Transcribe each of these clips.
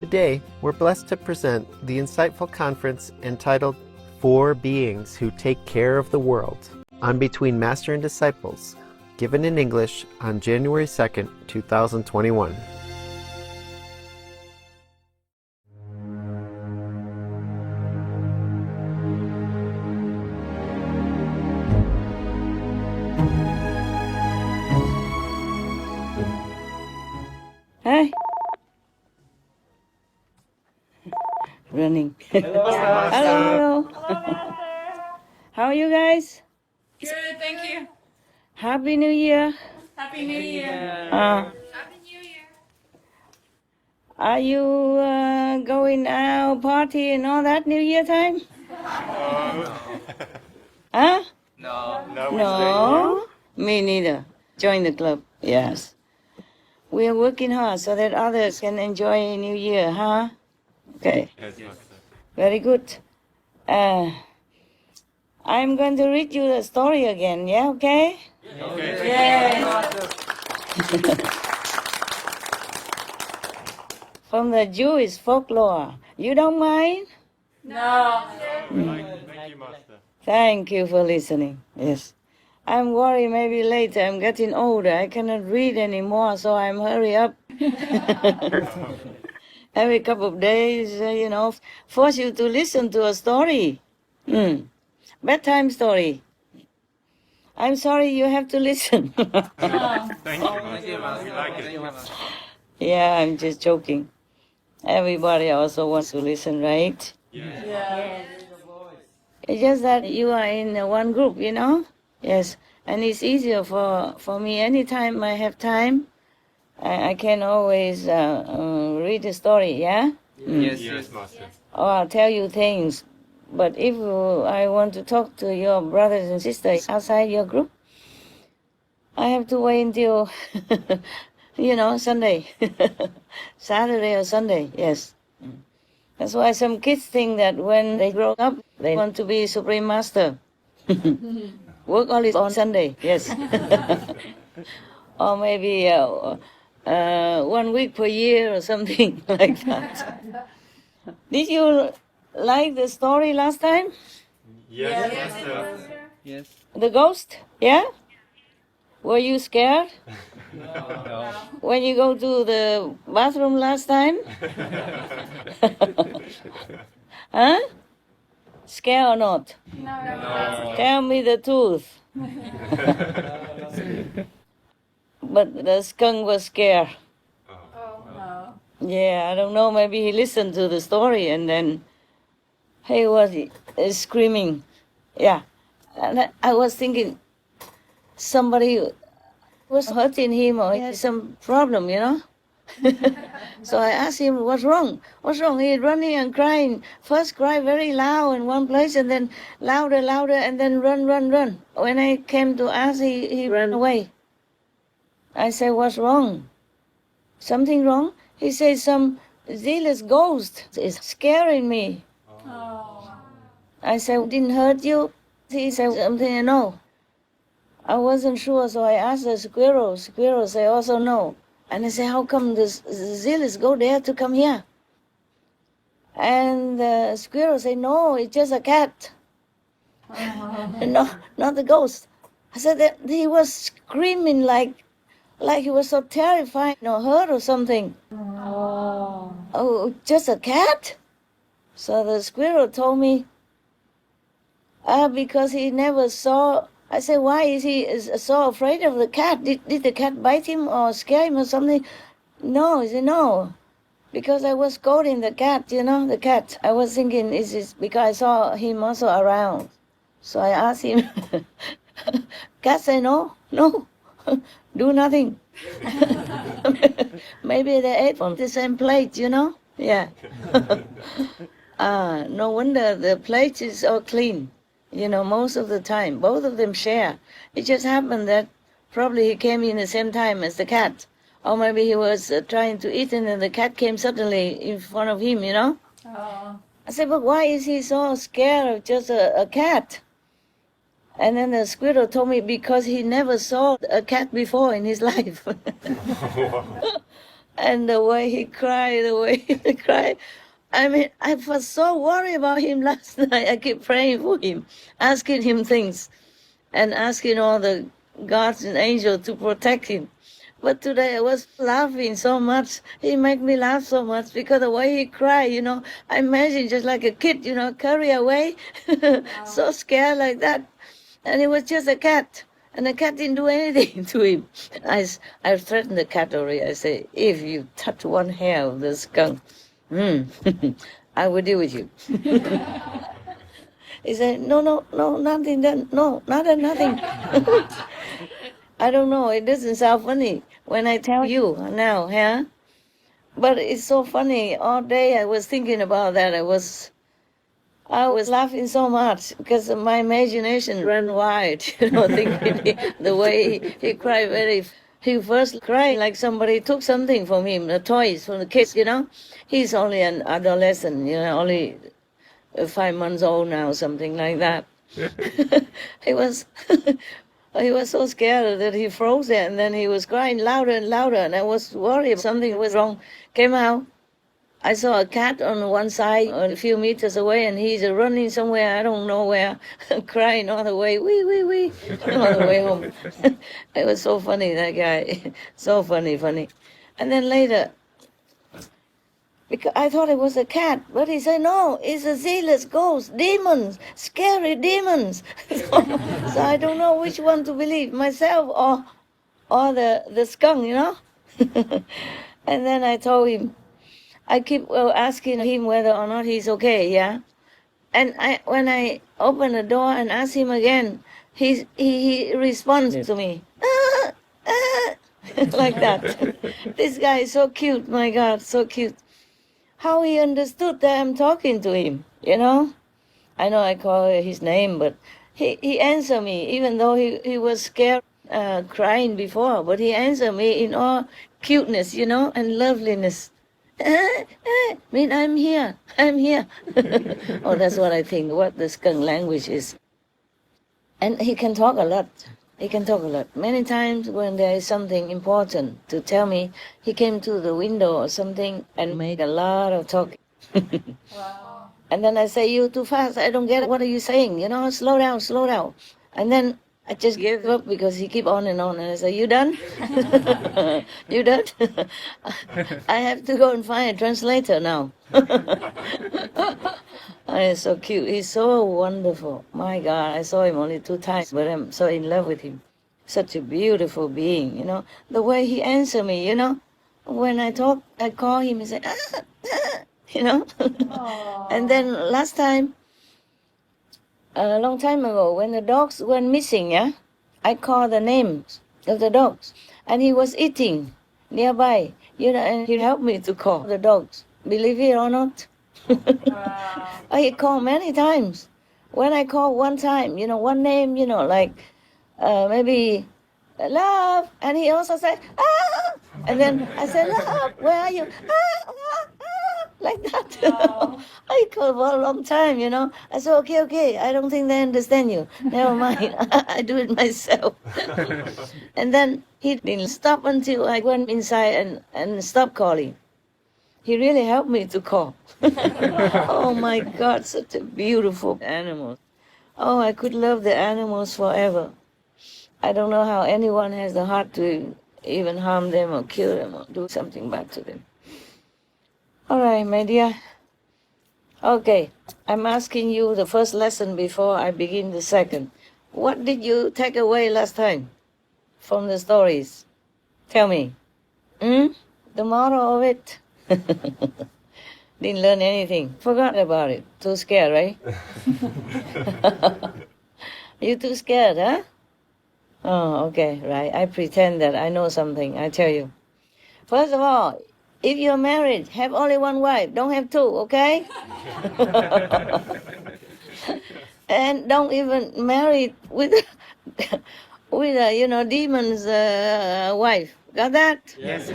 Today, we're blessed to present the insightful conference entitled Four Beings Who Take Care of the World on Between Master and Disciples, given in English on January 2nd, 2021. Hi. Running. Hello. How are you guys? Good, thank you. Happy New Year. Happy New Year. Happy New Year. Are you going out party and all that New Year time? Huh? No. Me neither. Join the club. Yes. We are working hard so that others can enjoy New Year, huh? Okay. Yes, Master. Very good. I'm going to read you the story again, yeah, okay? Okay. Yeah. From the Jewish folklore. You don't mind? No. Thank you, Master. Thank you for listening. Yes. I'm worried maybe later. I'm getting older. I cannot read anymore, so I'm hurry up. Every couple of days, force you to listen to a story. Bedtime story. I'm sorry you have to listen. Thank you, Master. We like it. Yeah, I'm just joking. Everybody also wants to listen, right? Yes. It's just that you are in one group, Yes, and it's easier for me. Anytime I have time, I can always read the story, yeah? Yes, Master. Or I'll tell you things. But if I want to talk to your brothers and sisters outside your group, I have to wait until, Sunday. Saturday or Sunday, yes. That's why some kids think that when they grow up, they want to be Supreme Master. Work only on Sunday, yes. Or maybe 1 week per year or something like that. Did you like the story last time? Yes, Master. Yes. The ghost? Yeah? Were you scared? No. When you go to the bathroom last time? Huh? Scared or not? No. Tell me the truth. But the skunk was scared. No. Yeah, I don't know. Maybe he listened to the story and then he was screaming. Yeah. And I was thinking somebody was hurting him or he had some problem, So I asked him, what's wrong? What's wrong? He's running and crying. First cry very loud in one place and then louder, and then run. When I came to ask, he ran away. I said, what's wrong? Something wrong? He said, some zealous ghost is scaring me. Oh. I said, didn't hurt you? He said something, no. I wasn't sure, so I asked the squirrel. Squirrel said also no. And I said, how come the zealous go there to come here? And the squirrel said, no, it's just a cat. No, not the ghost. I said that he was screaming like he was so terrified or hurt or something. Oh, just a cat? So the squirrel told me, because he never saw. I said, why is he so afraid of the cat? Did the cat bite him or scare him or something? No, he said, no. Because I was scolding the cat, the cat. I was thinking, is it because I saw him also around? So I asked him. Cat said, no, do nothing. Maybe they ate from the same plate, Yeah. No wonder the plate is all clean. Most of the time, both of them share. It just happened that probably he came in the same time as the cat. Or maybe he was trying to eat and then the cat came suddenly in front of him, Oh. I said, but why is he so scared of just a cat? And then the squirrel told me because he never saw a cat before in his life. And the way he cried, I mean, I was so worried about him last night. I keep praying for him, asking him things, and asking all the gods and angels to protect him. But today I was laughing so much. He made me laugh so much because the way he cried, I imagine just like a kid, carry away, so scared like that. And it was just a cat. And the cat didn't do anything to him. I threatened the cat already. I say, if you touch one hair of the skunk, I will deal with you. He said, no, nothing done. No, nothing. I don't know. It doesn't sound funny when I tell you now, huh? But it's so funny. All day I was thinking about that. I was laughing so much because my imagination ran wild, thinking the way he cried. He first cried like somebody took something from him, the toys from the kids, He's only an adolescent, only 5 months old now, something like that. He was so scared that he froze there, and then he was crying louder and louder, and I was worried something was wrong. Came out, I saw a cat on one side, a few meters away, and he's running somewhere, I don't know where, crying all the way, wee, all the way home. It was so funny, that guy. So funny. And then later, because I thought it was a cat, but he said, no, it's a zealous ghost, demons, scary demons. So I don't know which one to believe, myself or the skunk, And then I told him, I keep asking him whether or not he's okay, yeah? And when I open the door and ask him again, he responds to me, like that. This guy is so cute, my God, so cute. How he understood that I'm talking to him, I know I call his name, but he answered me, even though he was scared, crying before, but he answered me in all cuteness, and loveliness. Mean I'm here. Oh, that's what I think, what the skunk language is. And he can talk a lot. Many times when there is something important to tell me, he came to the window or something and made a lot of talking. Wow. And then I say, you too fast, I don't get it. What are you saying? Slow down. And then I just gave up because he keep on and on. And I say, you done? You done? I have to go and find a translator now. He's so cute. He's so wonderful. My God, I saw him only 2 times, but I'm so in love with him. Such a beautiful being, The way he answered me, When I talk, I call him and say, And then last time, a long time ago, when the dogs went missing, yeah, I called the names of the dogs, and he was eating nearby, and he helped me to call the dogs. Believe it or not. Wow. He called many times. When I called one time, one name, like maybe Love, and he also said, ah! And then I said, Love, where are you? Like that. Wow. I called for a long time, I said, okay, I don't think they understand you. Never mind, I do it myself. And then he didn't stop until I went inside and stopped calling. He really helped me to call. Oh my God, such a beautiful animal. Oh, I could love the animals forever. I don't know how anyone has the heart to even harm them or kill them or do something bad to them. All right, my dear. Okay, I'm asking you the first lesson before I begin the second. What did you take away last time from the stories? Tell me. The moral of it? Didn't learn anything. Forgot about it. Too scared, right? You too scared, huh? Oh, okay, right. I pretend that I know something. I tell you. First of all, if you're married, have only one wife. Don't have 2, okay? And don't even marry with a demon's wife. Got that? Yes.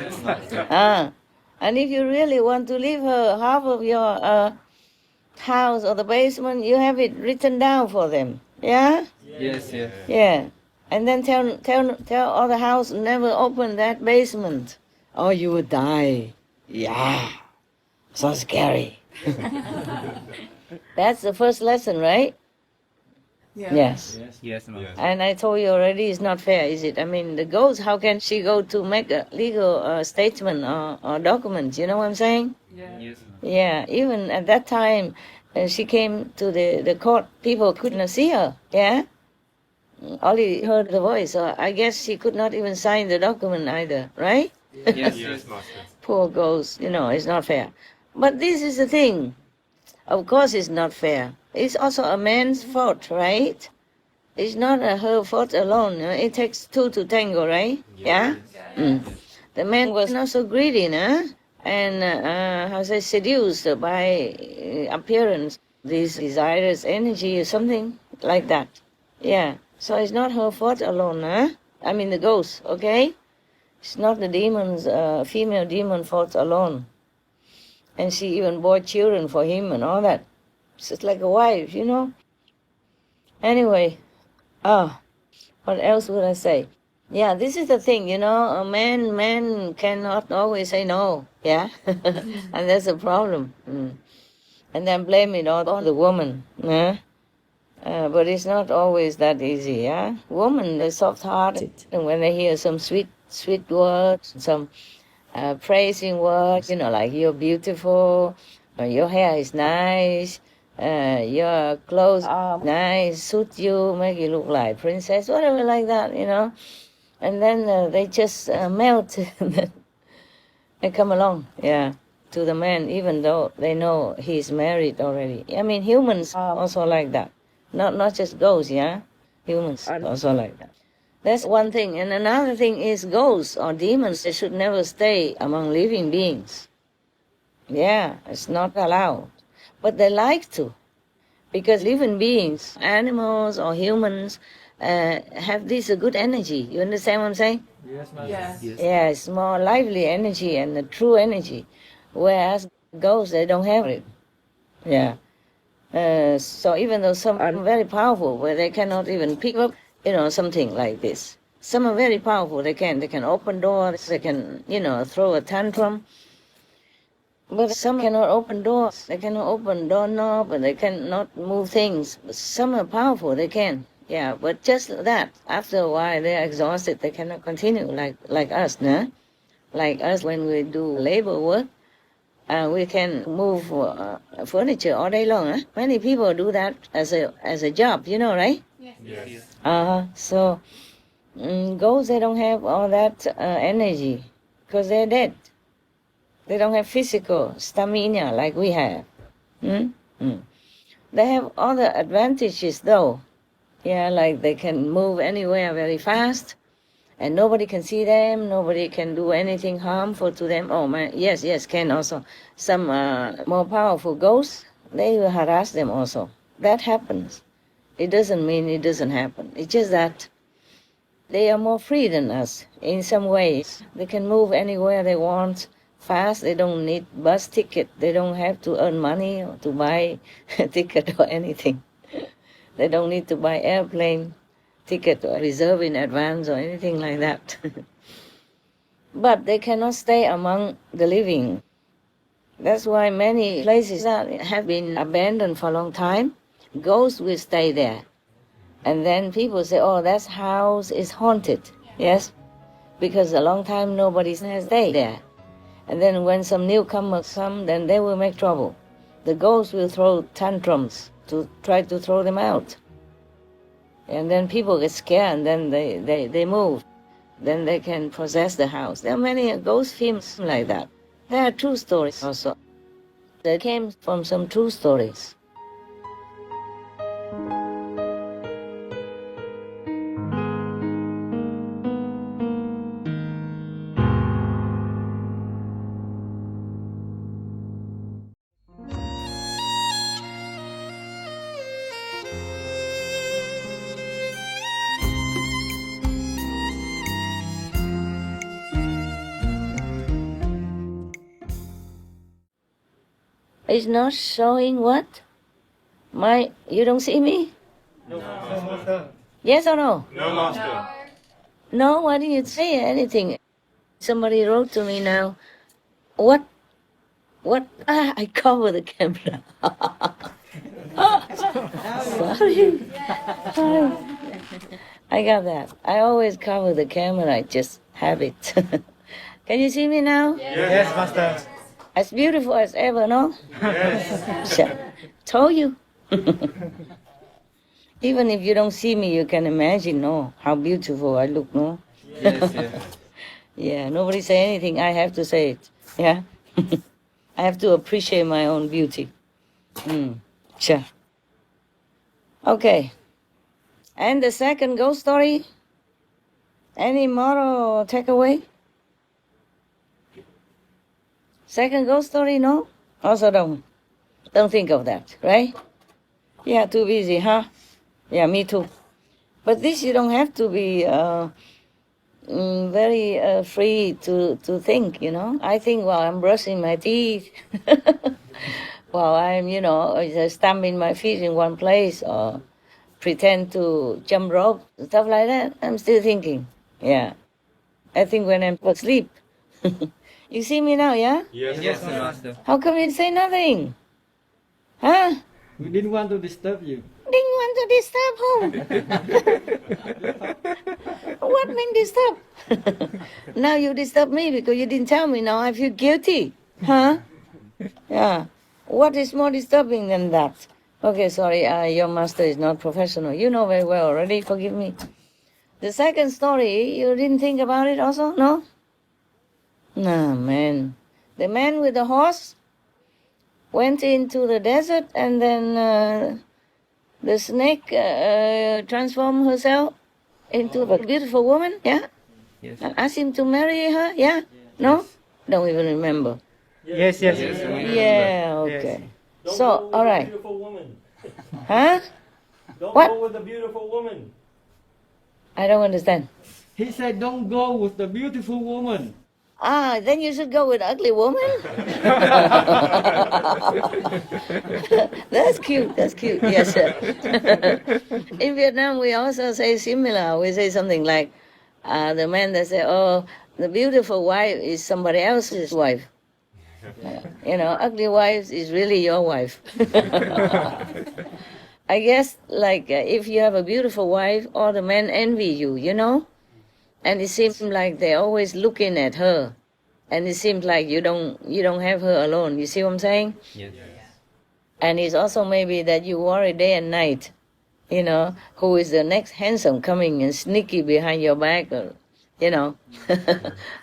And if you really want to leave her half of your house or the basement, you have it written down for them. Yeah? Yes. Yeah. And then tell all the house never open that basement Oh, you would die. Yeah. So scary. That's the first lesson, right? Yeah. Yes. Yes, Master. And I told you already, it's not fair, is it? I mean, the ghost, how can she go to make a legal statement or document? You know what I'm saying? Yeah. Yes, Master. Yeah, even at that time, she came to the court, people couldn't see her, yeah? Only heard the voice, so I guess she could not even sign the document either, right? Yes, Master. Poor ghost, it's not fair. But this is the thing. Of course it's not fair. It's also a man's fault, right? It's not her fault alone. It takes two to tango, right? Yeah? Mm. The man was not so greedy, no? And seduced by appearance, this desirous energy or something like that. Yeah. So it's not her fault alone, huh? I mean the ghost, okay? It's not the demon's, female demon fault alone. And she even bore children for him and all that. It's like a wife, Anyway, what else would I say? Yeah, this is the thing, a man cannot always say no, yeah? And that's a problem. And then blame it all on the woman, yeah? But it's not always that easy, yeah? Women, they're soft-hearted, and when they hear some sweet words, some praising words, like you're beautiful, or your hair is nice, your clothes are nice, suit you, make you look like princess, whatever like that, And then they just melt, and then they come along, yeah, to the man, even though they know he's married already. I mean, humans are also like that. Not just ghosts, yeah? Humans are also like that. That's one thing. And another thing is ghosts or demons, they should never stay among living beings. Yeah, it's not allowed. But they like to. Because living beings, animals or humans, have this good energy. You understand what I'm saying? Yes, Master. Yes. Yeah, it's more lively energy and a true energy. Whereas ghosts, they don't have it. Yeah. So even though some are very powerful, where they cannot even pick up, something like this. Some are very powerful. They can open doors. They can, throw a tantrum. But some cannot open doors. They cannot open doorknob, and they cannot move things. But some are powerful. They can. Yeah, but just that. After a while, they are exhausted. They cannot continue like us, no? Like us when we do labor work. We can move furniture all day long. Huh? Many people do that as a job, right? Yes. So ghosts, they don't have all that energy because they're dead. They don't have physical stamina like we have. They have other advantages though. Yeah, like they can move anywhere very fast. And nobody can see them, nobody can do anything harmful to them. Oh, man, yes, can also. Some more powerful ghosts, they will harass them also. That happens. It doesn't mean it doesn't happen. It's just that they are more free than us in some ways. They can move anywhere they want fast. They don't need bus ticket. They don't have to earn money or to buy a ticket or anything. They don't need to buy airplane ticket or reserve in advance or anything like that. But they cannot stay among the living. That's why many places that have been abandoned for a long time, ghosts will stay there. And then people say, oh, that house is haunted. Yes, because a long time nobody has stayed there. And then when some newcomers come, then they will make trouble. The ghosts will throw tantrums to try to throw them out. And then people get scared, and then they move. Then they can possess the house. There are many ghost films like that. There are true stories also. They came from some true stories. It's not showing what? You don't see me? No, Master. Yes or no? No, Master. No, why didn't you say anything? Somebody wrote to me now, what, I cover the camera. Sorry. I got that. I always cover the camera, I just have it. Can you see me now? Yes, Master. As beautiful as ever, no? Yes. Told you. Even if you don't see me, you can imagine, no, how beautiful I look, no? Yes, yes. Yeah, nobody say anything, I have to say it. Yeah? I have to appreciate my own beauty. Sure. Okay. And the second ghost story? Any moral or takeaway? Second ghost story, no? Also don't think of that, right? Yeah, too busy, huh? Yeah, me too. But this you don't have to be very free to think, you know. I think while I'm brushing my teeth, while I'm, just stamping my feet in one place or pretend to jump rope, stuff like that, I'm still thinking. Yeah. I think when I'm asleep. You see me now, yeah? Yes, Master. How come you say nothing? Huh? We didn't want to disturb you. Didn't want to disturb whom? What mean disturb? Now you disturb me because you didn't tell me. Now I feel guilty. Huh? Yeah. What is more disturbing than that? Okay, sorry, your master is not professional. You know very well already, forgive me. The second story, you didn't think about it also, no? No, man. The man with the horse went into the desert and then the snake transformed herself into a beautiful woman, yeah? Yes. And asked him to marry her, yeah? No? Don't even remember. Yes, yes. Yeah, okay. Don't So, go with all the right. beautiful woman. Huh? Don't What? go with the beautiful woman. I don't understand. He said, don't go with the beautiful woman. Then you should go with ugly woman. That's cute, yes, sir. In Vietnam, we also say similar. We say something like, the man that say, oh, the beautiful wife is somebody else's wife. Ugly wife is really your wife. I guess, if you have a beautiful wife, all the men envy you, and it seems like they're always looking at her, and it seems like you don't have her alone. You see what I'm saying? Yes. And it's also maybe that you worry day and night, who is the next handsome coming and sneaky behind your back, or,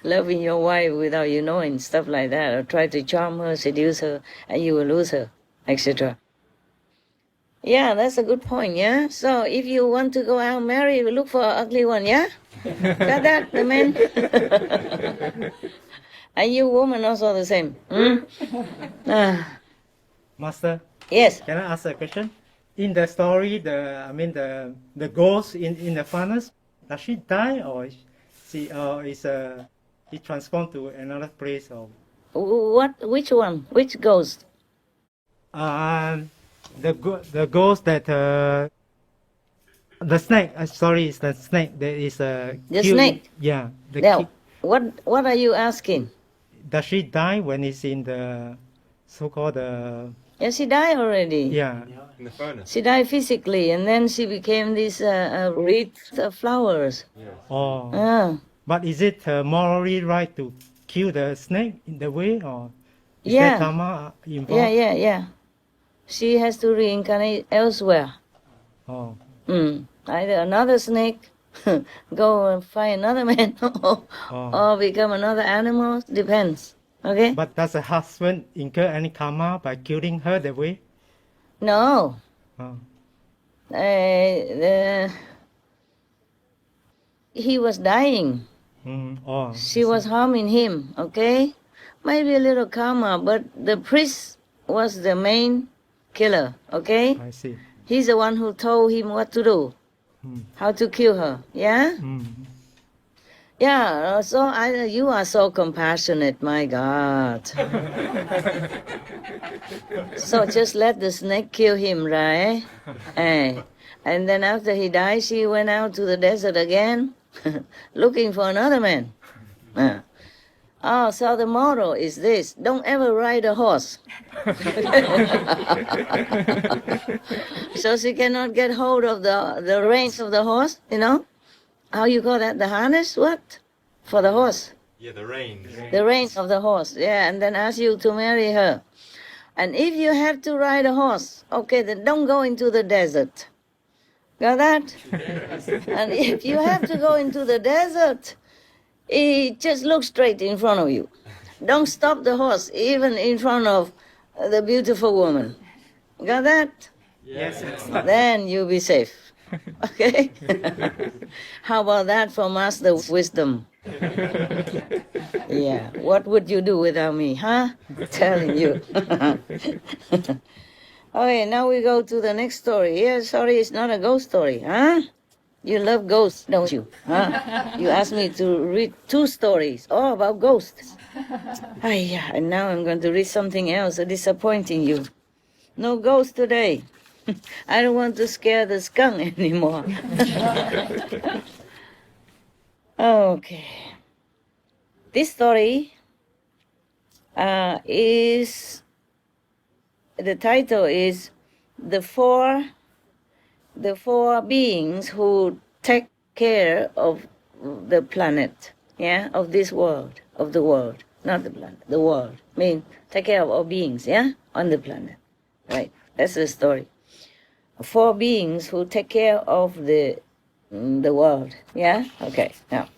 loving your wife without you knowing, stuff like that, or try to charm her, seduce her, and you will lose her, etc. Yeah, that's a good point, yeah? So if you want to go out marry, look for an ugly one, yeah? Got that, the man? And you woman also the same. Master, Yes. can I ask a question? In the story, the ghost in the furnace, does she die or he transformed to another place or? Which one? Which ghost? The ghost that the snake. Sorry, it's the snake. There is a The snake? Yeah. Now, what are you asking? Does she die when it's in the so-called Yeah, she died already. yeah? In the furnace. She died physically, and then she became this wreath of flowers. Oh. Ah, But is it morally right to kill the snake in the way, or is Yeah. there karma involved? yeah. She has to reincarnate elsewhere. Oh. Either another snake, go and find another man, or become another animal. Depends. Okay? But does the husband incur any karma by killing her that way? No. Oh. He was dying. Oh. She was harming him, okay? Maybe a little karma, but the priest was the main killer, okay? I see. He's the one who told him what to do, how to kill her, yeah? Yeah, so you are so compassionate, my God. So just let the snake kill him, right? And then after he died, she went out to the desert again, looking for another man. Oh, so the motto is this: don't ever ride a horse. So she cannot get hold of the reins of the horse, you know? How you call that? The harness? What? For the horse. Yeah, the reins. The reins of the horse, yeah, and then ask you to marry her. And if you have to ride a horse, okay, then don't go into the desert. Got that? And if you have to go into the desert, just look straight in front of you. Don't stop the horse, even in front of the beautiful woman. Got that? Yes. Then you'll be safe. Okay? How about that for master wisdom? Yeah. What would you do without me, huh? Telling you. Okay, now we go to the next story. Yeah, sorry, it's not a ghost story, huh? You love ghosts, don't you? Huh? You asked me to read 2 stories, all about ghosts. Yeah, and now I'm going to read something else, disappointing you. No ghost today. I don't want to scare the skunk anymore. Okay. This story is, the title is the four beings who take care of the planet, yeah, of this world, of the world, not the planet, the world. I mean, take care of all beings, yeah, on the planet, right? That's the story. 4 beings who take care of the world, yeah. Okay, now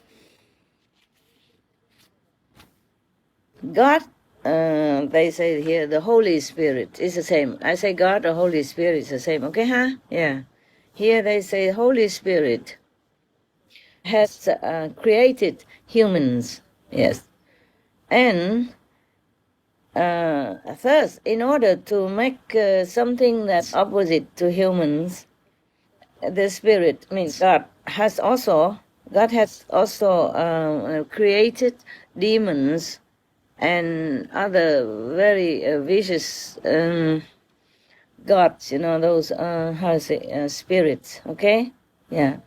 God. They say here the Holy Spirit is the same. I say God or Holy Spirit is the same. Okay, huh? Yeah. Here they say Holy Spirit has created humans. Yes. And first, in order to make something that's opposite to humans, the Spirit, means God has also created demons and other very vicious gods, you know, those, spirits, okay? Yeah.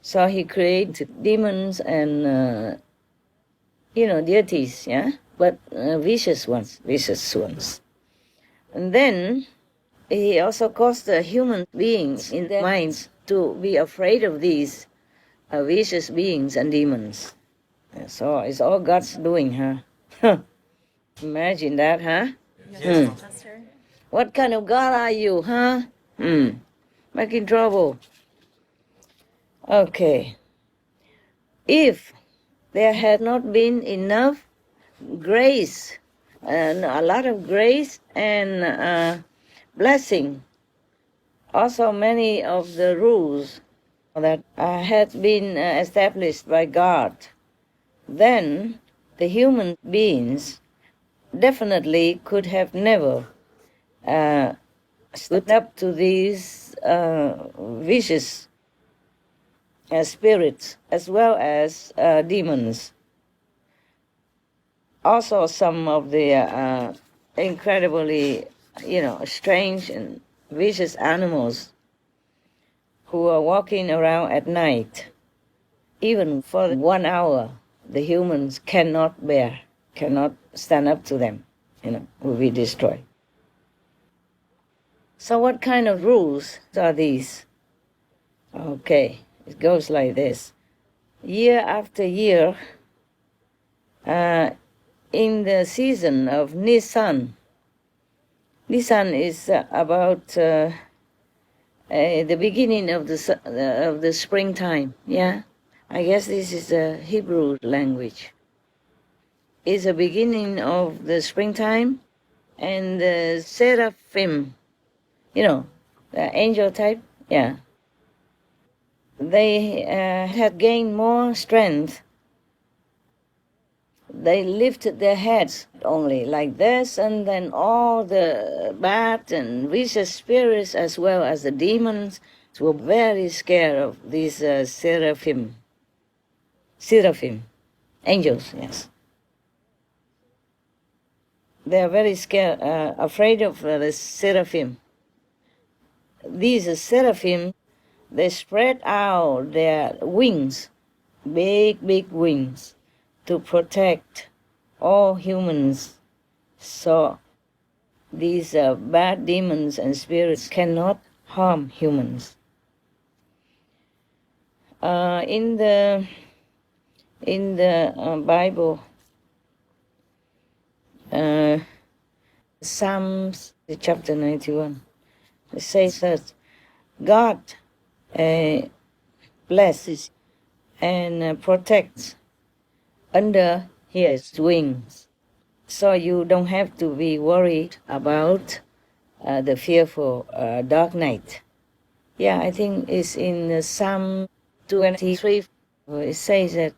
So he created demons and, deities, yeah? But vicious ones. And then he also caused the human beings in their minds to be afraid of these vicious beings and demons. So it's all God's doing, huh? Imagine that, huh? Yes, Master. What kind of God are you, huh? Making trouble. Okay. If there had not been enough grace, and a lot of grace and blessing, also many of the rules that had been established by God, then the human beings definitely could have never stood up to these vicious spirits as well as demons. Also some of the incredibly, strange and vicious animals who are walking around at night. Even for 1 hour, the humans cannot stand up to them, will be destroyed. So what kind of rules are these? Okay, it goes like this. Year after year, in the season of Nisan is about the beginning of the springtime, yeah? I guess this is the Hebrew language. It's the beginning of the springtime, and the seraphim, the angel type, yeah. They had gained more strength. They lifted their heads only like this, and then all the bad and vicious spirits as well as the demons were very scared of these seraphim, angels, yes. They are very scared, afraid of the seraphim. These seraphim, they spread out their wings, big wings, to protect all humans, so these bad demons and spirits cannot harm humans. In the Bible, Psalms chapter 91, it says that God blesses and protects under His wings. So you don't have to be worried about the fearful dark night. Yeah, I think it's in Psalm 23. It says that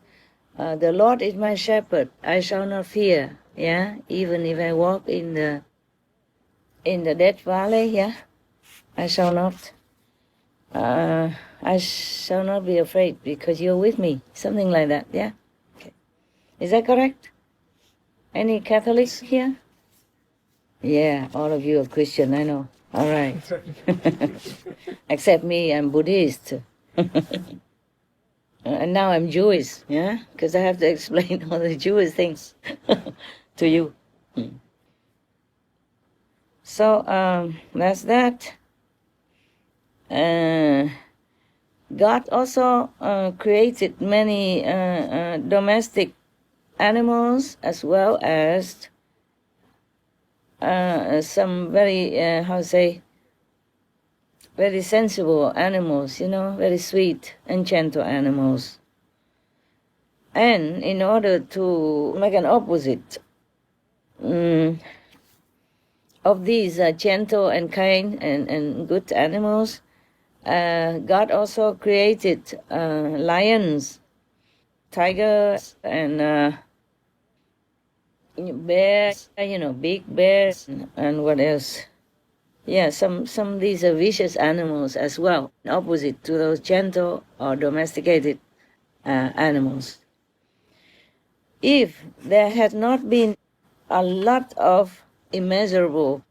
the Lord is my shepherd; I shall not fear. Yeah, even if I walk in the death valley, yeah, I shall not be afraid because you're with me. Something like that. Yeah. Okay. Is that correct? Any Catholics here? Yeah, all of you are Christian, I know. All right. Except me, I'm Buddhist. And now I'm Jewish, yeah? Because I have to explain all the Jewish things to you. So, that's that. God also created many domestic animals as well as some very, very sensible animals, very sweet and gentle animals. And in order to make an opposite of these gentle and kind and good animals, God also created lions, tigers, and bears, big bears, and what else? Yeah, some of these are vicious animals as well, opposite to those gentle or domesticated animals. If there had not been a lot of immeasurable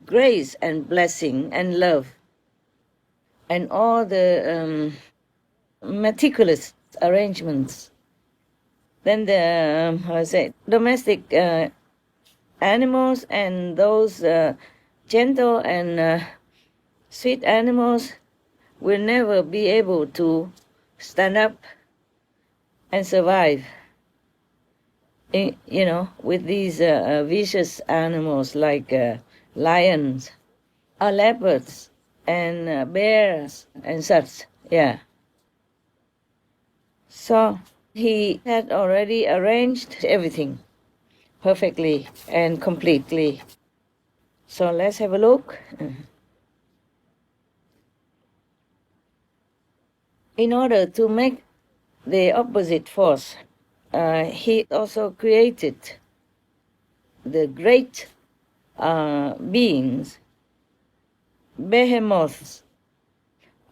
grace and blessing and love and all the meticulous arrangements, then the domestic animals and those gentle and sweet animals will never be able to stand up and survive, with these vicious animals like lions, or leopards, and bears, and such. Yeah. So He had already arranged everything perfectly and completely. So let's have a look. In order to make the opposite force, He also created the great beings, behemoths,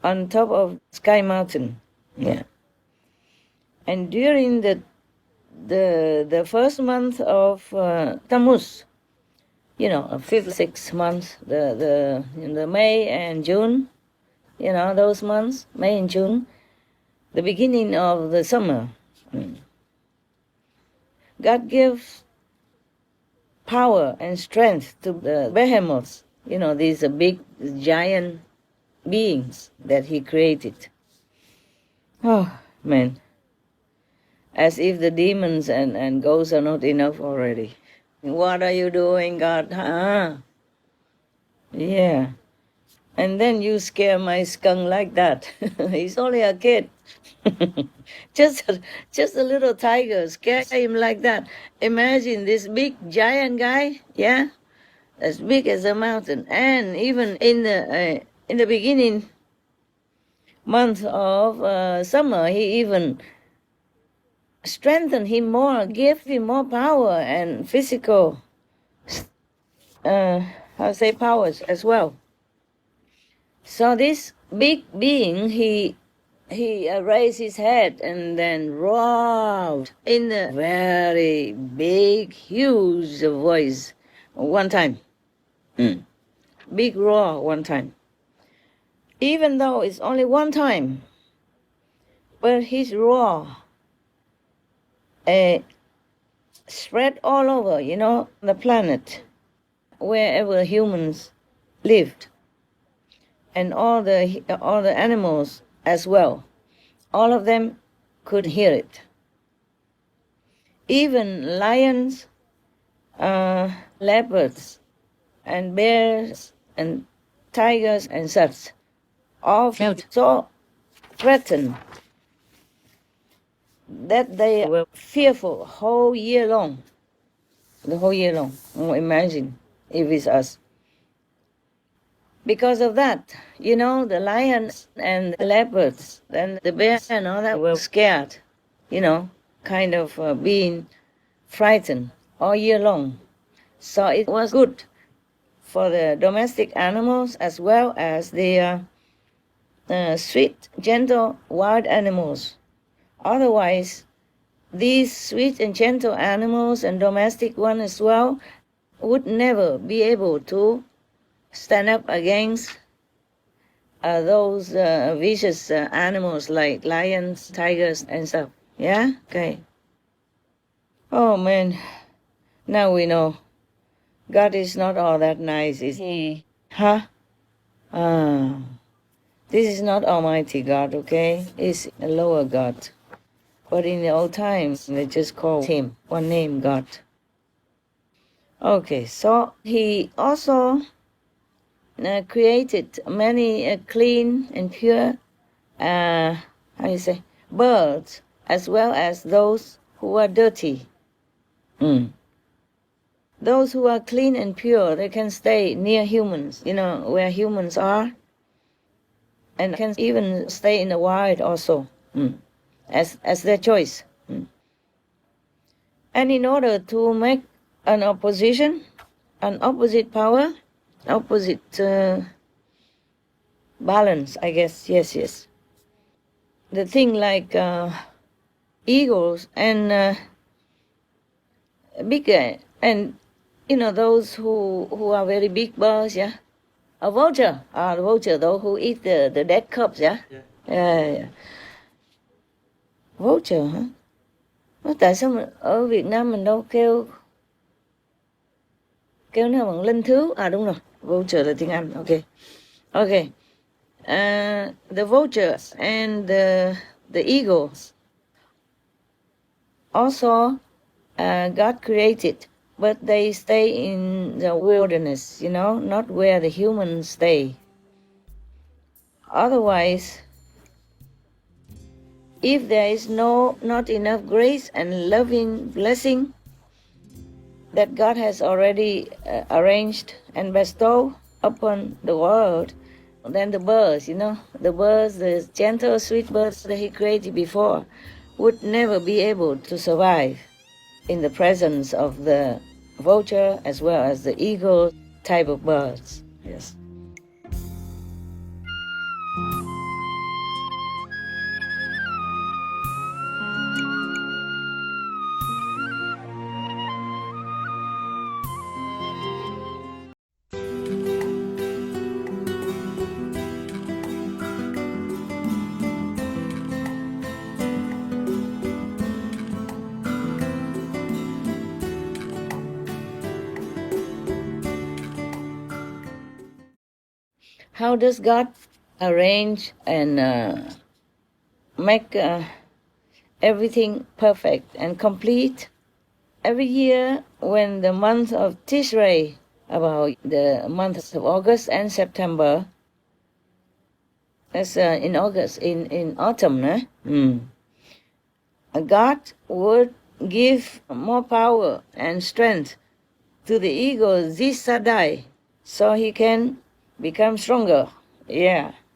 on top of Sky Mountain. Yeah. And during the first month of Tammuz, 5th, 6th month, the May and June, those months, May and June, the beginning of the summer, God gives power and strength to the behemoths, these are big, giant beings that He created. Oh, man. As if the demons and ghosts are not enough already. What are you doing, God? Huh? Yeah. And then you scare my skunk like that. He's only a kid. just a little tiger, scare him like that. Imagine this big giant guy, yeah, as big as a mountain. And even in the beginning month of summer, He even strengthened him more, gave him more power and physical powers as well. So this big being, he raised his head and then roared in a very big, huge voice one time. Big roar one time. Even though it's only one time, but his roar spread all over, the planet, wherever humans lived, and all the animals as well. All of them could hear it. Even lions, leopards, and bears, and tigers, and such, all felt so threatened that they were fearful the whole year long. Oh, imagine if it's us. Because of that, the lions and the leopards and the bears and all that were scared, kind of being frightened all year long. So it was good for the domestic animals as well as the sweet, gentle, wild animals. Otherwise, these sweet and gentle animals and domestic ones as well would never be able to stand up against those vicious animals like lions, tigers, and stuff. Yeah? Okay. Oh, man. Now we know. God is not all that nice, is He? Huh? This is not Almighty God, okay? It's a lower God. But in the old times, they just called Him one name, God. Okay, so He also created many clean and pure, birds, as well as those who are dirty. Those who are clean and pure, they can stay near humans, where humans are, and can even stay in the wild also, as their choice. And in order to make an opposition, an opposite power, opposite balance, I guess, yes. The thing like eagles and bigger, and those who are very big birds, yeah. A vulture, the vulture though who eat the dead cubs, yeah. Yeah. Vulture hả? Tại sao ở Việt Nam mình đâu kêu nó bằng linh thú? Đúng rồi, vulture là tiếng Anh. Okay. The vulture and the eagle also God created, but they stay in the wilderness, not where the humans stay. Otherwise, if there is not enough grace and loving blessing that God has already arranged and bestowed upon the world, then the birds, the gentle, sweet birds that He created before would never be able to survive in the presence of the vulture as well as the eagle type of birds. Yes. How does God arrange and make everything perfect and complete? Every year when the month of Tishrei, about the months of August and September, that's in August, in autumn, God would give more power and strength to the eagle Zisadai, so he can become stronger,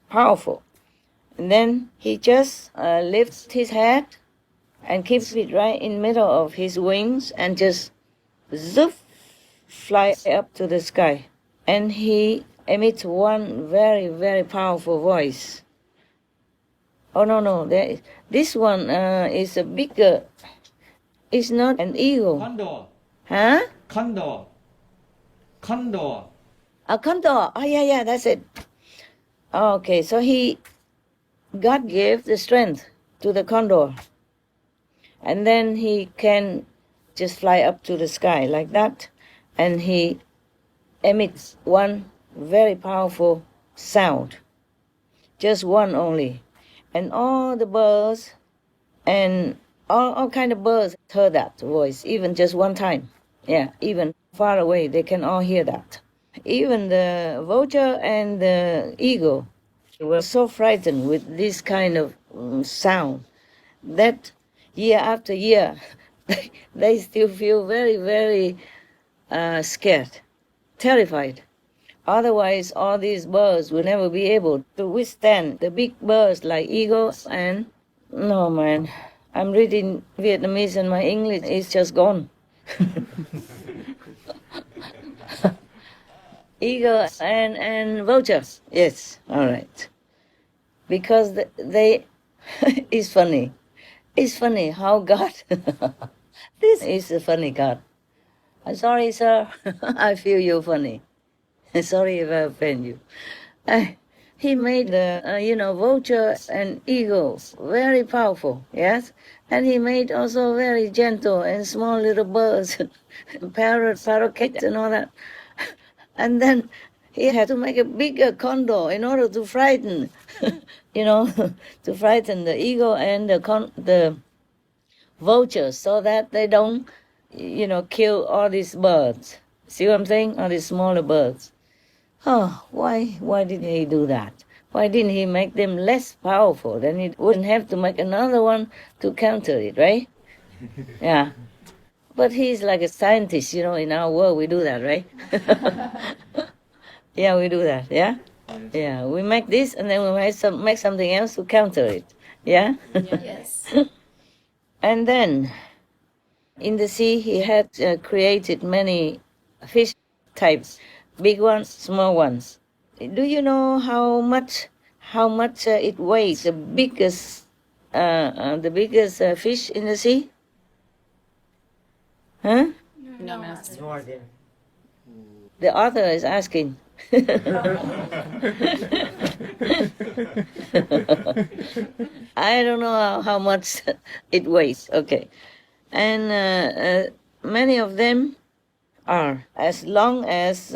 powerful. And then he just lifts his head and keeps it right in the middle of his wings and just zoof, fly up to the sky. And he emits one very, very powerful voice. Oh, no, this one is a bigger, it's not an eagle. Condor. Huh? Condor. A condor. Oh, yeah, that's it. Okay, so God gave the strength to the condor. And then he can just fly up to the sky like that, and he emits one very powerful sound, just one only, and all the birds and all kind of birds heard that voice, even just one time. Yeah, even far away, they can all hear that. Even the vulture and the eagle were so frightened with this kind of sound that year after year, they still feel very, very scared, terrified. Otherwise, all these birds will never be able to withstand the big birds like eagles and... No, man, I'm reading Vietnamese and my English is just gone. Eagles and vultures, yes, all right. Because they it's funny. It's funny how God, this is a funny God. I'm sorry, sir, I feel you're funny. Sorry if I offend you. He made the, vulture and eagles very powerful, yes? And he made also very gentle and small little birds, parrots, parakeets and all that. And then he had to make a bigger condor in order to frighten, to frighten the eagle and the vultures so that they don't, kill all these birds. See what I'm saying? All these smaller birds. Oh, why didn't he do that? Why didn't he make them less powerful? Then he wouldn't have to make another one to counter it, right? Yeah. But he's like a scientist, in our world we do that, right? Yeah, we do that, yeah? Yeah, we make this and then we make something else to counter it, yeah? Yes. And then, in the sea, he had created many fish types, big ones, small ones. Do you know how much it weighs? The biggest fish in the sea? Huh? No, Master. No idea. The author is asking. I don't know how much it weighs. Okay, and many of them are as long as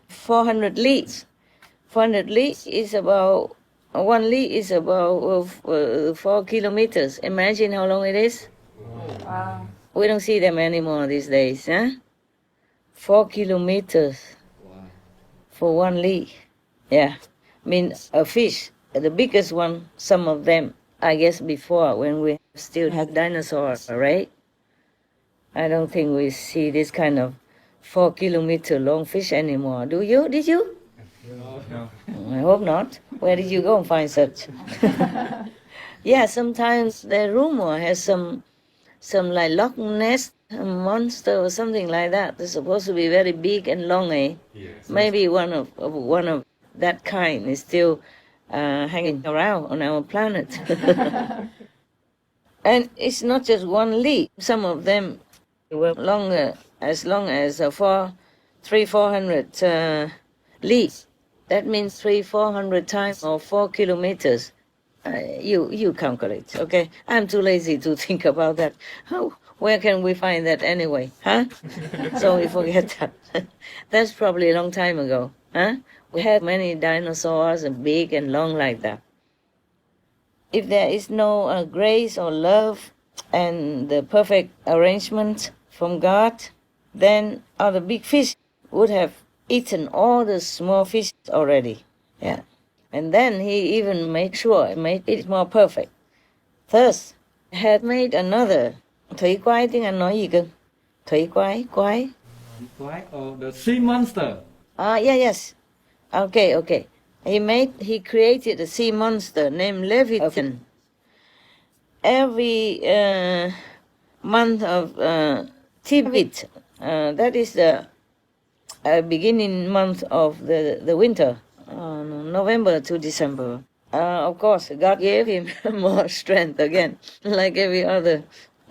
400 leagues. 400 leagues is about 1 league is about 4 kilometers. Imagine how long it is. Wow. We don't see them anymore these days, huh? 4 kilometers for 1 league. Yeah, I mean a fish, the biggest one. Some of them, I guess, before when we still had dinosaurs, right? I don't think we see this kind of 4 kilometer long fish anymore. Do you? Did you? No. I hope not. Where did you go and find such? Yeah, sometimes the rumor has some like Loch Ness monster or something like that. They're supposed to be very big and long, eh? Yes. Maybe one of that kind is still hanging around on our planet. And it's not just 1 league. Some of them were longer, as long as 400 leagues. That means 400 times or 4 kilometers. You calculate, okay? I'm too lazy to think about that. Where can we find that anyway, huh? So we forget that. That's probably a long time ago, huh? We had many dinosaurs and big and long like that. If there is no grace or love and the perfect arrangement from God, then all the big fish would have eaten all the small fish already. Yeah. And then he even made it more perfect. Thus, had made another. Thủy quái tiếng Anh nói gì cơ? Thủy quái. Quái or the sea monster. Yes. Okay. He created a sea monster named Leviathan. Every month of Tibet, that is the beginning month of the winter, November to December. Of course, God gave him more strength again, like every other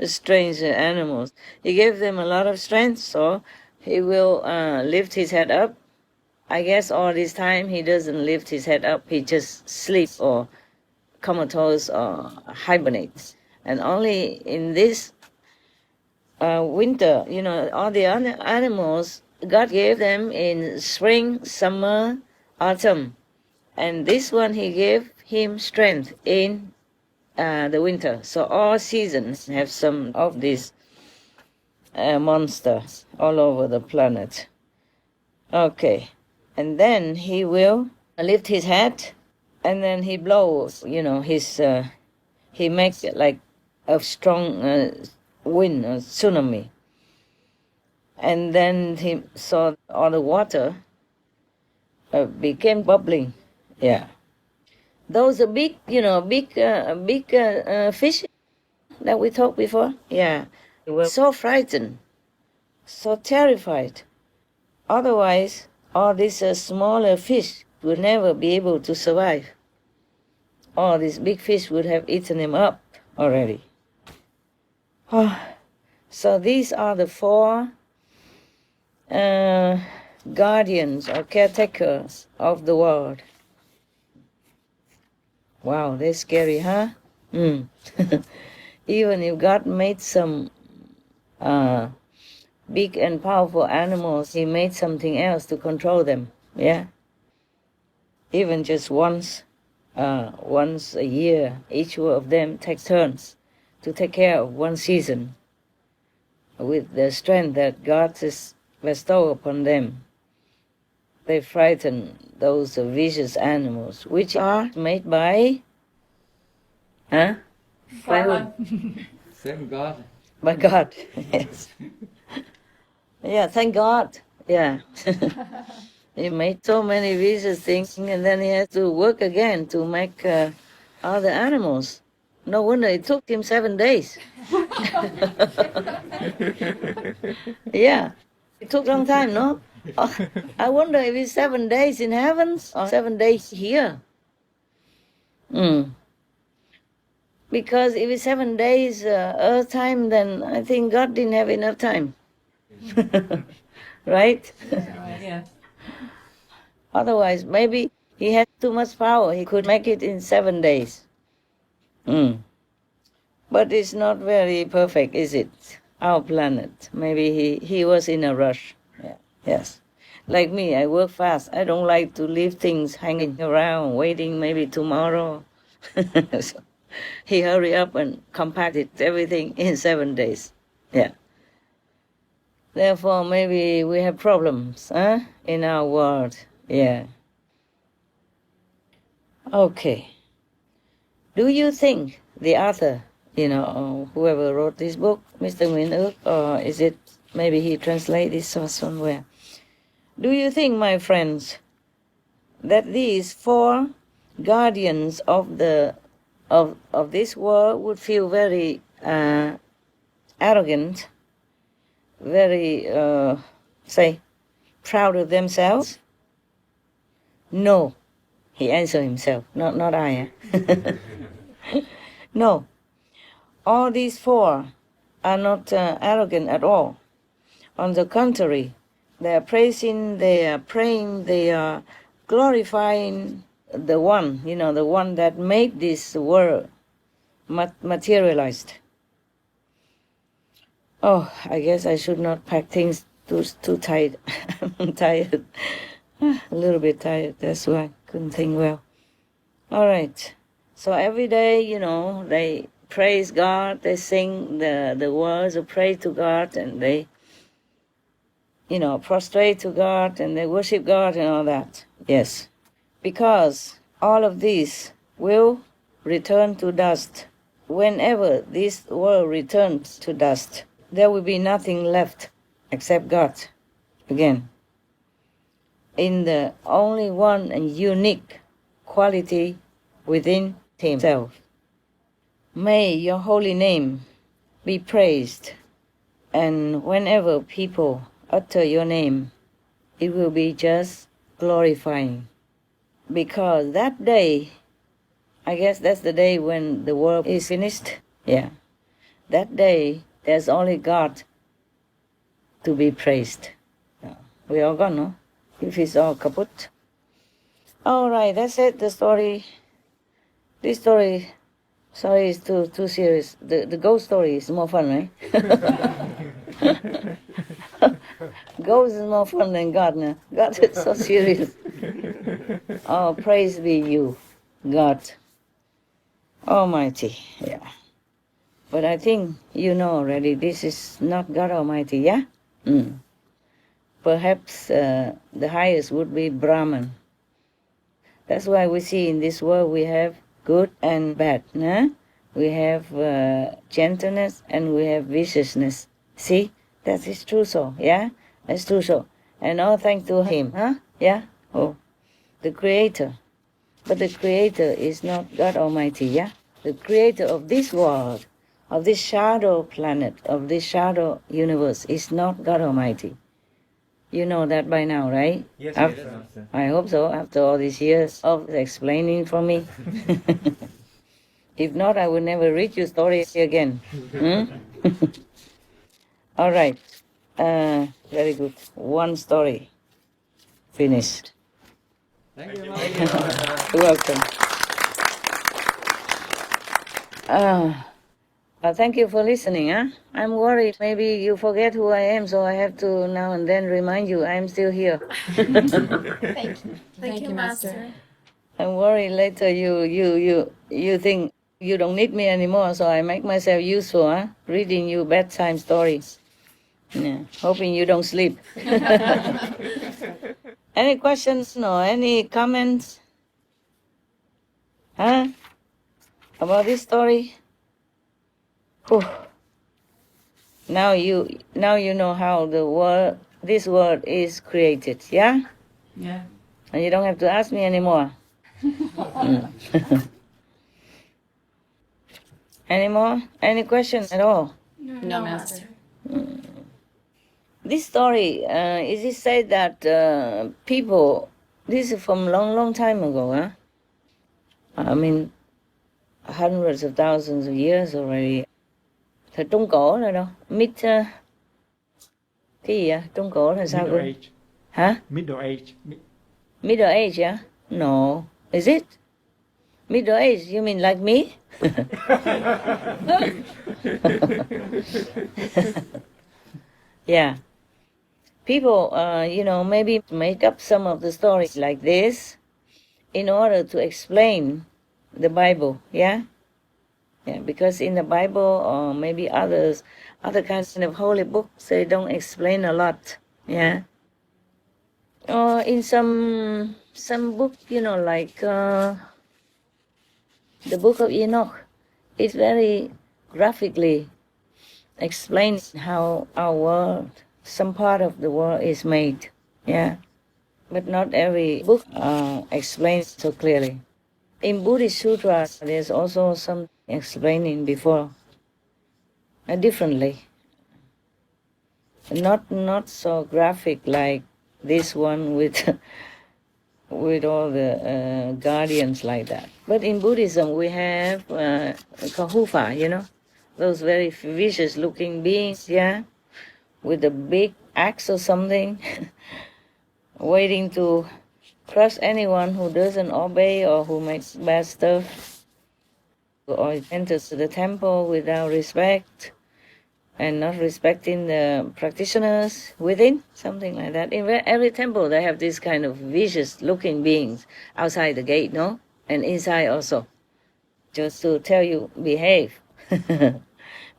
strange animals. He gave them a lot of strength, so he will lift his head up. I guess all this time he doesn't lift his head up, he just sleeps or comatose or hibernates. And only in this winter. All the other animals, God gave them in spring, summer, autumn. And this one, he gave him strength in the winter. So all seasons have some of these monsters all over the planet. Okay. And then he will lift his head, and then he blows, he makes it like a strong wind, a tsunami. And then he saw all the water became bubbling. Yeah. Those are big fish that we talked before. Yeah. They were so frightened, so terrified. Otherwise, all these smaller fish would never be able to survive. All these big fish would have eaten them up already. So these are the 4 guardians or caretakers of the world. Wow, they're scary, huh? Even if God made some big and powerful animals, he made something else to control them. Yeah. Even just once a year, each of them takes turns to take care of one season with the strength that God has bestowed upon them. They frighten those vicious animals, which are made by, by whom? Same God. By God, yes. Yeah, thank God. Yeah. He made so many vicious things, and then he has to work again to make other animals. No wonder it took him 7 days. Yeah, it took a long time, no? I wonder if it's 7 days in heavens or 7 days here. Because if it's 7 days earth time, then I think God didn't have enough time. Right? Yeah. Otherwise, maybe he had too much power. He could make it in 7 days. But it's not very perfect, is it? Our planet. Maybe he was in a rush. Yeah. Yes. Like me, I work fast. I don't like to leave things hanging around, waiting maybe tomorrow. So he hurry up and compacted everything in 7 days. Yeah. Therefore, maybe we have problems in our world. Yeah. Okay. Do you think the author, whoever wrote this book, Mr. Nguyen Ước, or is it maybe he translated this somewhere? Do you think, my friends, that these 4 guardians of this world would feel very arrogant, very proud of themselves? No, he answered himself, not I. No, all these 4 are not arrogant at all. On the contrary, they are praising, they are praying, they are glorifying the one, the one that made this world materialized. Oh, I guess I should not pack things too tight. I'm tired. A little bit tired, that's why I couldn't think well. All right. So every day, they praise God, they sing the words of praise to God, and they, prostrate to God, and they worship God and all that. Yes. Because all of these will return to dust. Whenever this world returns to dust, there will be nothing left except God again, in the only one and unique quality within himself. May your holy name be praised, and whenever people utter your name, it will be just glorifying. Because that day, I guess that's the day when the world is finished. Yeah. That day, there's only God to be praised. We all gone, no? If it's all kaput. All right, that's it, the story. This story, sorry, is too serious. The ghost story is more fun, right? Ghost is more fun than God now. God is so serious. Oh, praise be you, God Almighty. Yeah. But I think you know already this is not God Almighty, yeah? Perhaps the highest would be Brahman. That's why we see in this world we have good and bad. Huh? We have gentleness and we have viciousness. See? That is true so, yeah? That's true so. And all thanks to him, huh? Yeah? Oh, the Creator. But the Creator is not God Almighty, yeah? The Creator of this world, of this shadow planet, of this shadow universe is not God Almighty. You know that by now, right? Yes, Master. I hope so, after all these years of explaining for me. If not, I will never read your story again. All right. Very good. One story. Finished. Thank you. You're welcome. Thank you for listening. Huh? I'm worried. Maybe you forget who I am, so I have to now and then remind you I'm still here. Thank you, Master. I'm worried later you think you don't need me anymore, so I make myself useful, huh? Reading you bedtime stories. Yeah, hoping you don't sleep. Any questions? No, any comments? Huh? About this story? Whew. Now you know how this world is created, yeah? Yeah. And you don't have to ask me anymore. Any more? Any questions at all? No, Master. This story, is it said that people, this is from long time ago, huh? I mean, hundreds of thousands of years already. Thời Trung Cổ rồi đâu? Cái gì vậy? Trung Cổ là sao? Middle age. Hả? Middle age. Middle age, yeah? No. Is it? Middle age, you mean like me? Yeah. People, maybe make up some of the stories like this in order to explain the Bible, yeah? Yeah, because in the Bible or maybe other kinds of holy books, they don't explain a lot, yeah? Or in some book, like the Book of Enoch, it very graphically explains how our world, some part of the world is made, yeah? But not every book explains so clearly. In Buddhist sutras, there's also some explaining before, differently. Not so graphic like this one with all the guardians like that. But in Buddhism, we have Kahufa, those very vicious-looking beings, yeah, with a big axe or something, waiting to crush anyone who doesn't obey or who makes bad stuff, or enters the temple without respect and not respecting the practitioners within, something like that. In every temple, they have this kind of vicious-looking beings outside the gate, no? And inside also, just to tell you, behave.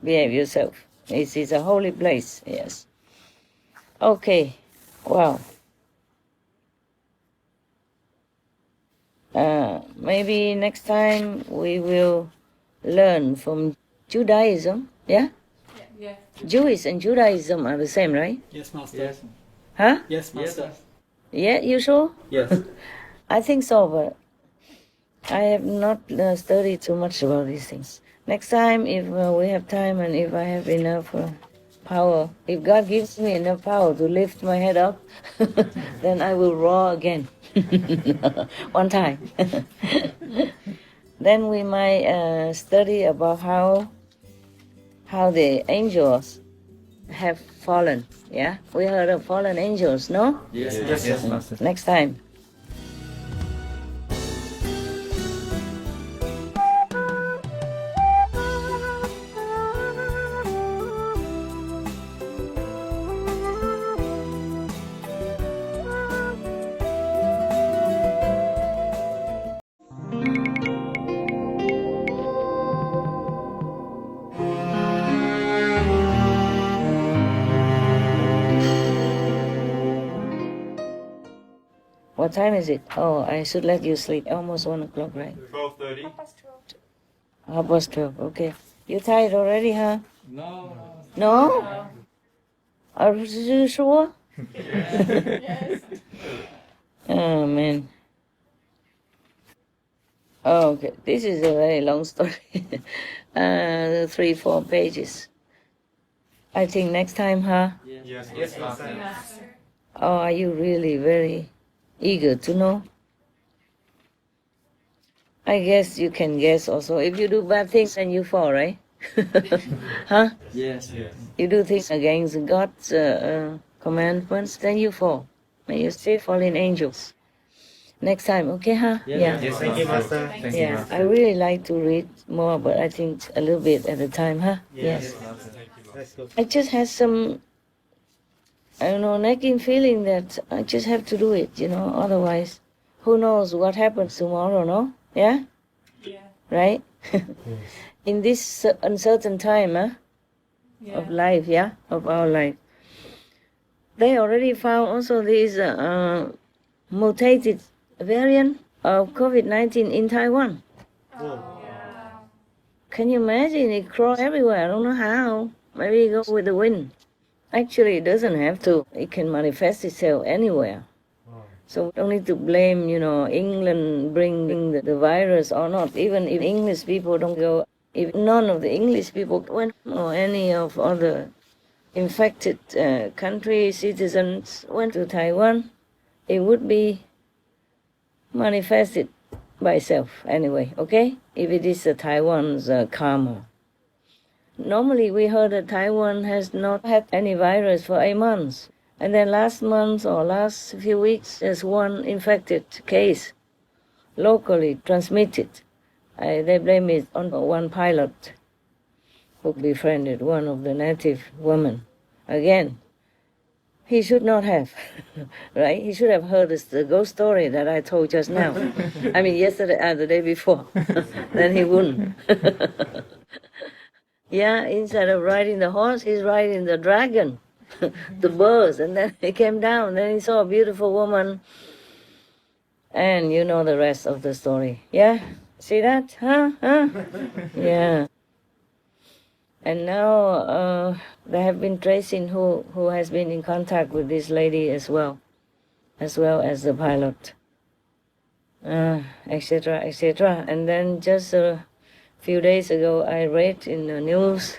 Behave yourself. This is a holy place, yes. Okay, wow. Maybe next time we will learn from Judaism, yeah? Yeah. Jewish and Judaism are the same, right? Yes, Master. Yes. Huh? Yes, Master. Yeah, you sure? Yes. I think so, but I have not studied too much about these things. Next time, if we have time and if I have enough power, if God gives me enough power to lift my head up, then I will roar again. One time. Then we might study about how the angels have fallen. Yeah, we heard of fallen angels, no? Yes, Master. Next time. What time is it? Oh, I should let you sleep. Almost 1 o'clock, right? 12:30. 12:30. Okay. You tired already, huh? No. No? Are you sure? Oh, man. Oh, okay. This is a very long story. 3-4 pages. I think next time, huh? Yes, Master. Oh, are you really very eager to know? I guess you can guess also. If you do bad things, then you fall, right? Huh? Yes. You do things against God's commandments, then you fall. May you still fallen angels. Next time, okay, huh? Yes. Yeah. Thank you, Master. Thank you, Yeah. Master. I really like to read more, but I think a little bit at a time, huh? Yes. That's good. I just had some, I don't know, nagging feeling that I just have to do it, otherwise, who knows what happens tomorrow, no? Yeah? Yeah. Right? In this uncertain time, huh? Yeah. Of life, yeah? Of our life. They already found also this mutated variant of COVID-19 in Taiwan. Can you imagine? It crawls everywhere. I don't know how. Maybe it goes with the wind. Actually, it doesn't have to. It can manifest itself anywhere. So we don't need to blame, England bringing the virus or not. Even if English people don't go, if none of the English people went, or any of other infected country citizens went to Taiwan, it would be manifested by itself anyway, okay? If it is Taiwan's karma. Normally we heard that Taiwan has not had any virus for 8 months. And then last month or last few weeks, there's one infected case, locally transmitted. They blame it on one pilot who befriended one of the native women. Again, he should not have, right? He should have heard the ghost story that I told just now. I mean, yesterday, the day before. Then he wouldn't. Yeah, instead of riding the horse, he's riding the dragon. The birds, and then he came down, then he saw a beautiful woman, and you know the rest of the story. Yeah? See that? Huh? Yeah. And now they have been tracing who has been in contact with this lady as well as the pilot, etc., etc. And then just a few days ago, I read in the news,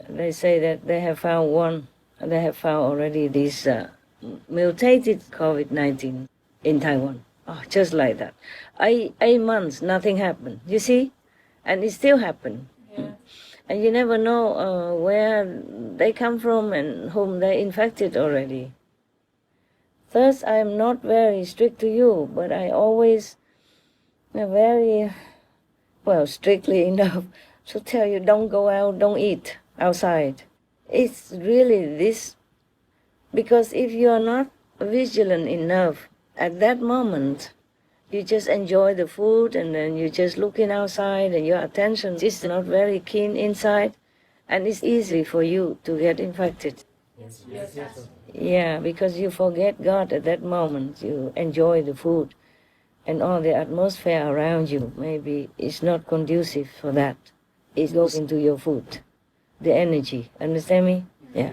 they say that they have found already this mutated COVID-19 in Taiwan. Oh, just like that. 8 months, nothing happened. You see? And it still happened. Yeah. And you never know where they come from and whom they infected already. Thus, I am not very strict to you, but I always very, strictly enough to tell you don't go out, don't eat outside. It's really this, because if you are not vigilant enough at that moment, you just enjoy the food and then you're just looking outside and your attention is not very keen inside, and it's easy for you to get infected. Yes. Yeah, because you forget God at that moment. You enjoy the food and all the atmosphere around you. Maybe it's not conducive for that. It goes into your food, the energy. Understand me? Yeah.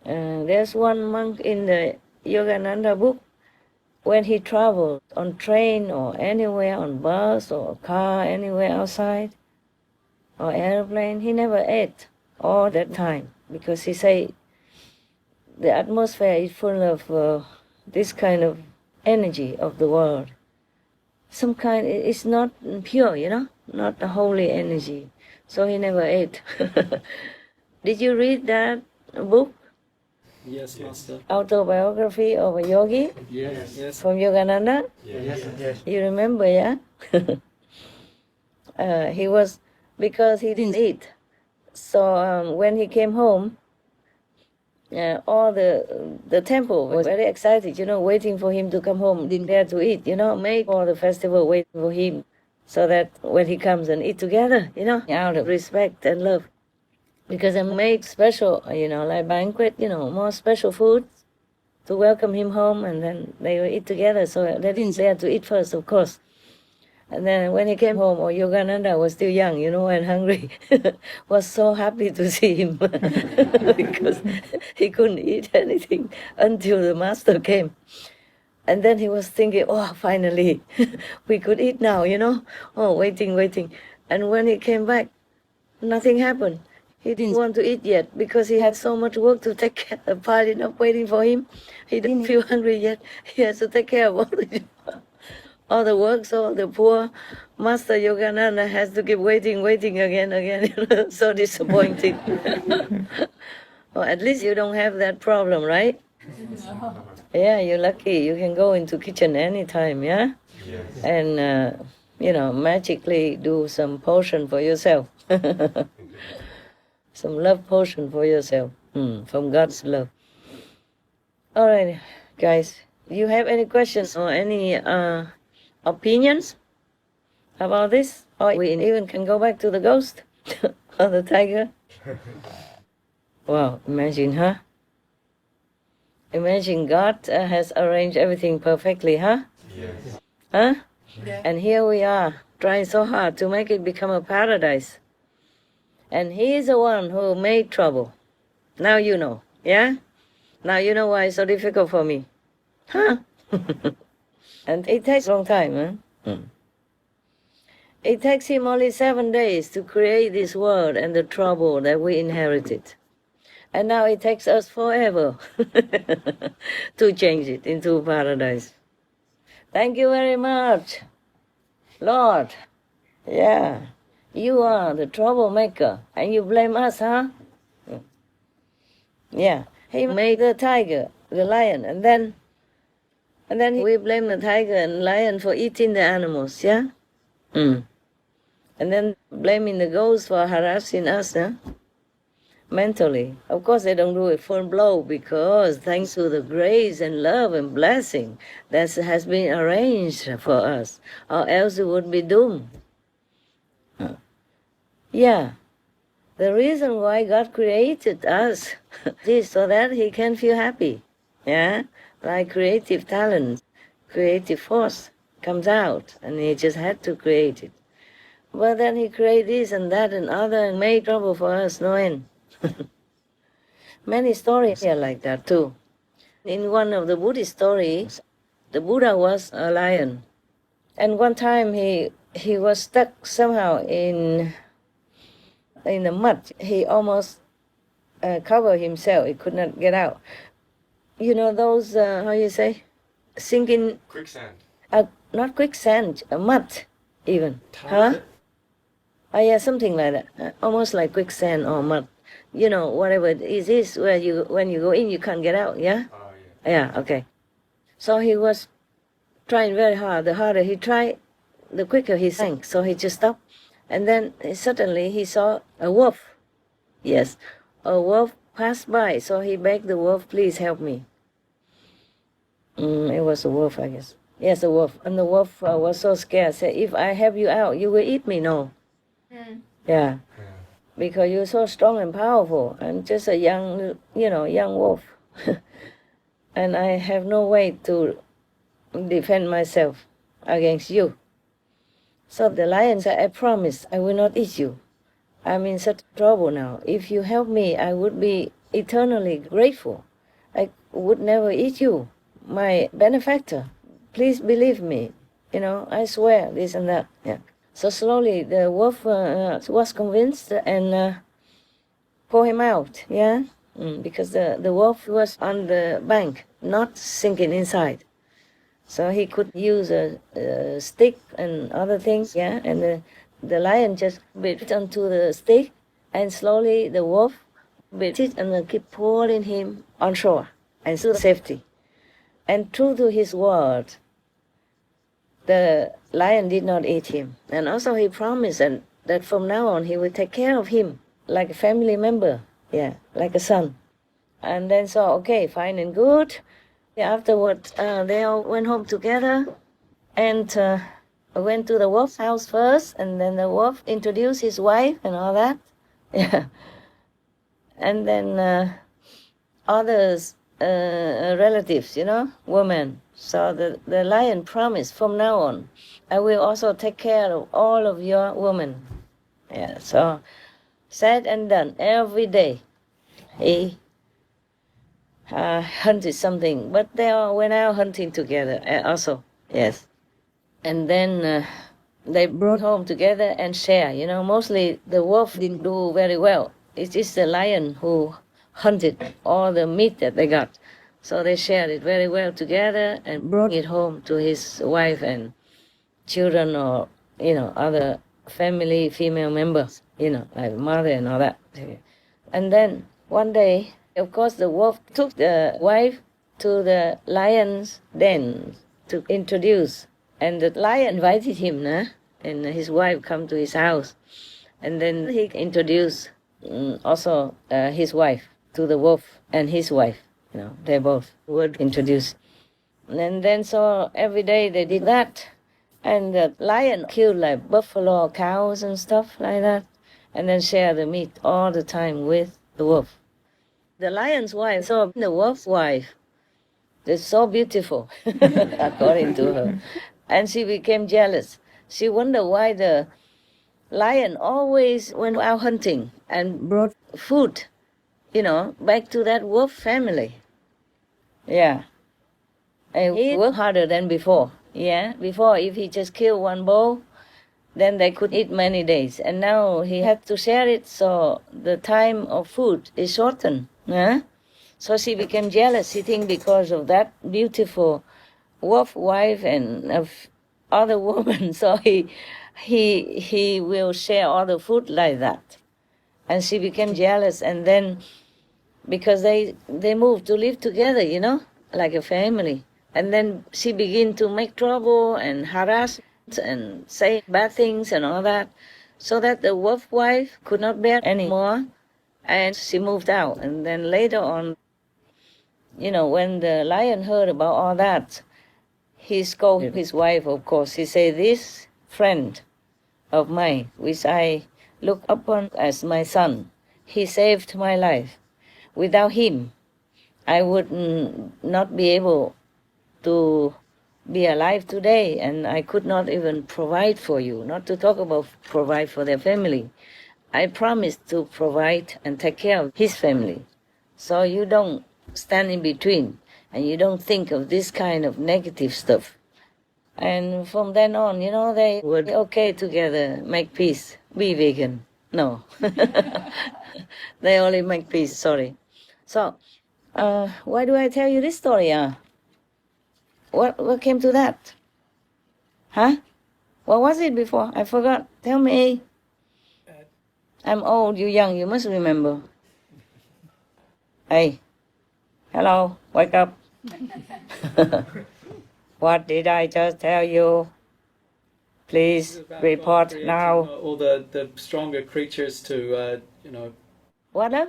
There's one monk in the Yogananda book. When he traveled on train or anywhere, on bus or car, anywhere outside, or airplane, he never ate all that time, because he say the atmosphere is full of this kind of energy of the world. Some kind, it's not pure, not the holy energy. So he never ate. Did you read that book? Yes, Master. Autobiography of a yogi Yes. from Yogananda? Yes. You remember, yeah? He was, because he didn't eat. So when he came home, all the temple was very excited, waiting for him to come home, didn't dare to eat, make all the festival wait for him, so that when he comes and eat together, out of respect and love. Because they make special, like banquet, more special food to welcome him home, and then they will eat together. So they didn't dare to eat first, of course. And then when he came home, Yogananda was still young, and hungry, was so happy to see him because he couldn't eat anything until the master came. And then he was thinking, oh, finally, we could eat now, Oh, waiting. And when he came back, nothing happened. He didn't want to eat yet because he had so much work to take care of. The party not waiting for him. He didn't feel hungry yet. He has to take care of all the work. So the poor Master Yogananda has to keep waiting again. So disappointing. Well, at least you don't have that problem, right? Yeah, you're lucky. You can go into kitchen anytime, yeah? Yes. And, magically do some potion for yourself. Some love potion for yourself from God's love. All right, guys. You have any questions or any opinions about this? Or we even can go back to the ghost or the tiger. Wow, imagine, huh? Imagine God has arranged everything perfectly, huh? Yes. Huh? Yeah. And here we are, trying so hard to make it become a paradise. And He is the one who made trouble. Now you know, yeah? Now you know why it's so difficult for me. Huh? And it takes a long time, huh? It takes Him only 7 days to create this world and the trouble that we inherited. And now it takes us forever to change it into paradise. Thank you very much, Lord. Yeah, you are the troublemaker, and you blame us, huh? Yeah, He made the tiger, the lion, and then we blame the tiger and lion for eating the animals, yeah? And then blaming the ghost for harassing us, huh? Mentally. Of course, they don't do it full blow because thanks to the grace and love and blessing that has been arranged for us, or else we would be doomed. Yeah. The reason why God created us is so that He can feel happy. Yeah? Like creative talent, creative force comes out, and He just had to create it. But then He created this and that and other and made trouble for us, no end. Many stories are like that too. In one of the Buddhist stories, the Buddha was a lion. And one time he was stuck somehow in the mud. He almost covered himself. He could not get out. You know those, how you say, sinking... Quicksand. Not quicksand, mud even. Huh? Oh yeah, something like that. Almost like quicksand or mud. You know, whatever it is where when you go in, you can't get out, yeah? Oh, yeah. Yeah, okay. So he was trying very hard. The harder he tried, the quicker he sank. So he just stopped. And then suddenly he saw a wolf. Yes, a wolf passed by. So he begged the wolf, please help me. It was a wolf, I guess. Yes, a wolf. And the wolf was so scared. Said, if I help you out, you will eat me. No. Yeah. Because you're so strong and powerful, and just a young wolf. And I have no way to defend myself against you. So the lion said, I promise I will not eat you. I'm in such trouble now. If you help me, I would be eternally grateful. I would never eat you, my benefactor. Please believe me. I swear this and that. Yeah. So slowly the wolf was convinced and pulled him out, yeah? Because the wolf was on the bank, not sinking inside. So he could use a stick and other things, yeah? And the lion just bit onto the stick, and slowly the wolf bit it and keep pulling him on shore and to safety. And true to his word, the lion did not eat him. And also he promised that from now on he would take care of him like a family member, yeah, like a son. And then so, okay, fine and good. Afterward, they all went home together and went to the wolf's house first, and then the wolf introduced his wife and all that. Yeah. And then others relatives, women. So the lion promised, from now on, I will also take care of all of your women. Yeah, so said and done. Every day he hunted something, but they all went out hunting together also. Yes. And then they brought home together and share. Mostly the wolf didn't do very well. It is the lion who hunted all the meat that they got. So they shared it very well together and brought it home to his wife and children, or, other family female members, like mother and all that. And then one day, of course, the wolf took the wife to the lion's den to introduce. And the lion invited him, and his wife come to his house. And then he introduced also his wife to the wolf and his wife. They both were introduced. And then so every day they did that. And the lion killed like buffalo, cows and stuff like that. And then share the meat all the time with the wolf. The lion's wife saw the wolf's wife. They're so beautiful, according to her. And she became jealous. She wondered why the lion always went out hunting and brought food, back to that wolf family. Yeah. And he worked harder than before. Yeah. Before, if he just killed one bull, then they could eat many days. And now he had to share it, so the time of food is shortened. So she became jealous, she think, because of that beautiful wolf wife and of other women. So he will share all the food like that. And she became jealous, and then because they moved to live together, like a family. And then she began to make trouble and harass and say bad things and all that, so that the wolf wife could not bear anymore, and she moved out. And then later on, when the lion heard about all that, he scolded his wife, of course. He said, this friend of mine, which I look upon as my son, he saved my life. Without him, I would not be able to be alive today, and I could not even provide for you, not to talk about provide for their family. I promised to provide and take care of his family. So you don't stand in between, and you don't think of this kind of negative stuff. And from then on, they were okay together, make peace, be vegan. No. They only make peace, sorry. So, why do I tell you this story? What came to that? Huh? What was it before? I forgot. Tell me. I'm old, you're young, you must remember. Hey, hello, wake up. What did I just tell you? Please report now. All the stronger creatures to, What up?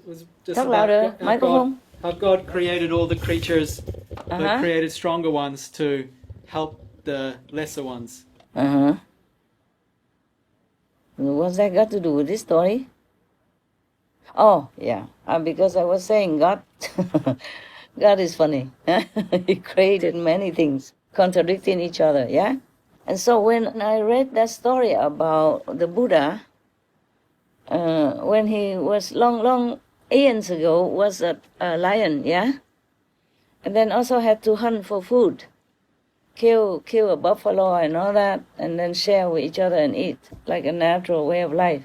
was just Talk about louder, how microphone. how God created all the creatures, but created stronger ones to help the lesser ones. What's that got to do with this story? Oh, yeah. Because I was saying God, God is funny. He created many things contradicting each other, yeah? And so when I read that story about the Buddha, when he was long eons ago, was a lion, yeah? And then also had to hunt for food. Kill a buffalo and all that, and then share with each other and eat, like a natural way of life.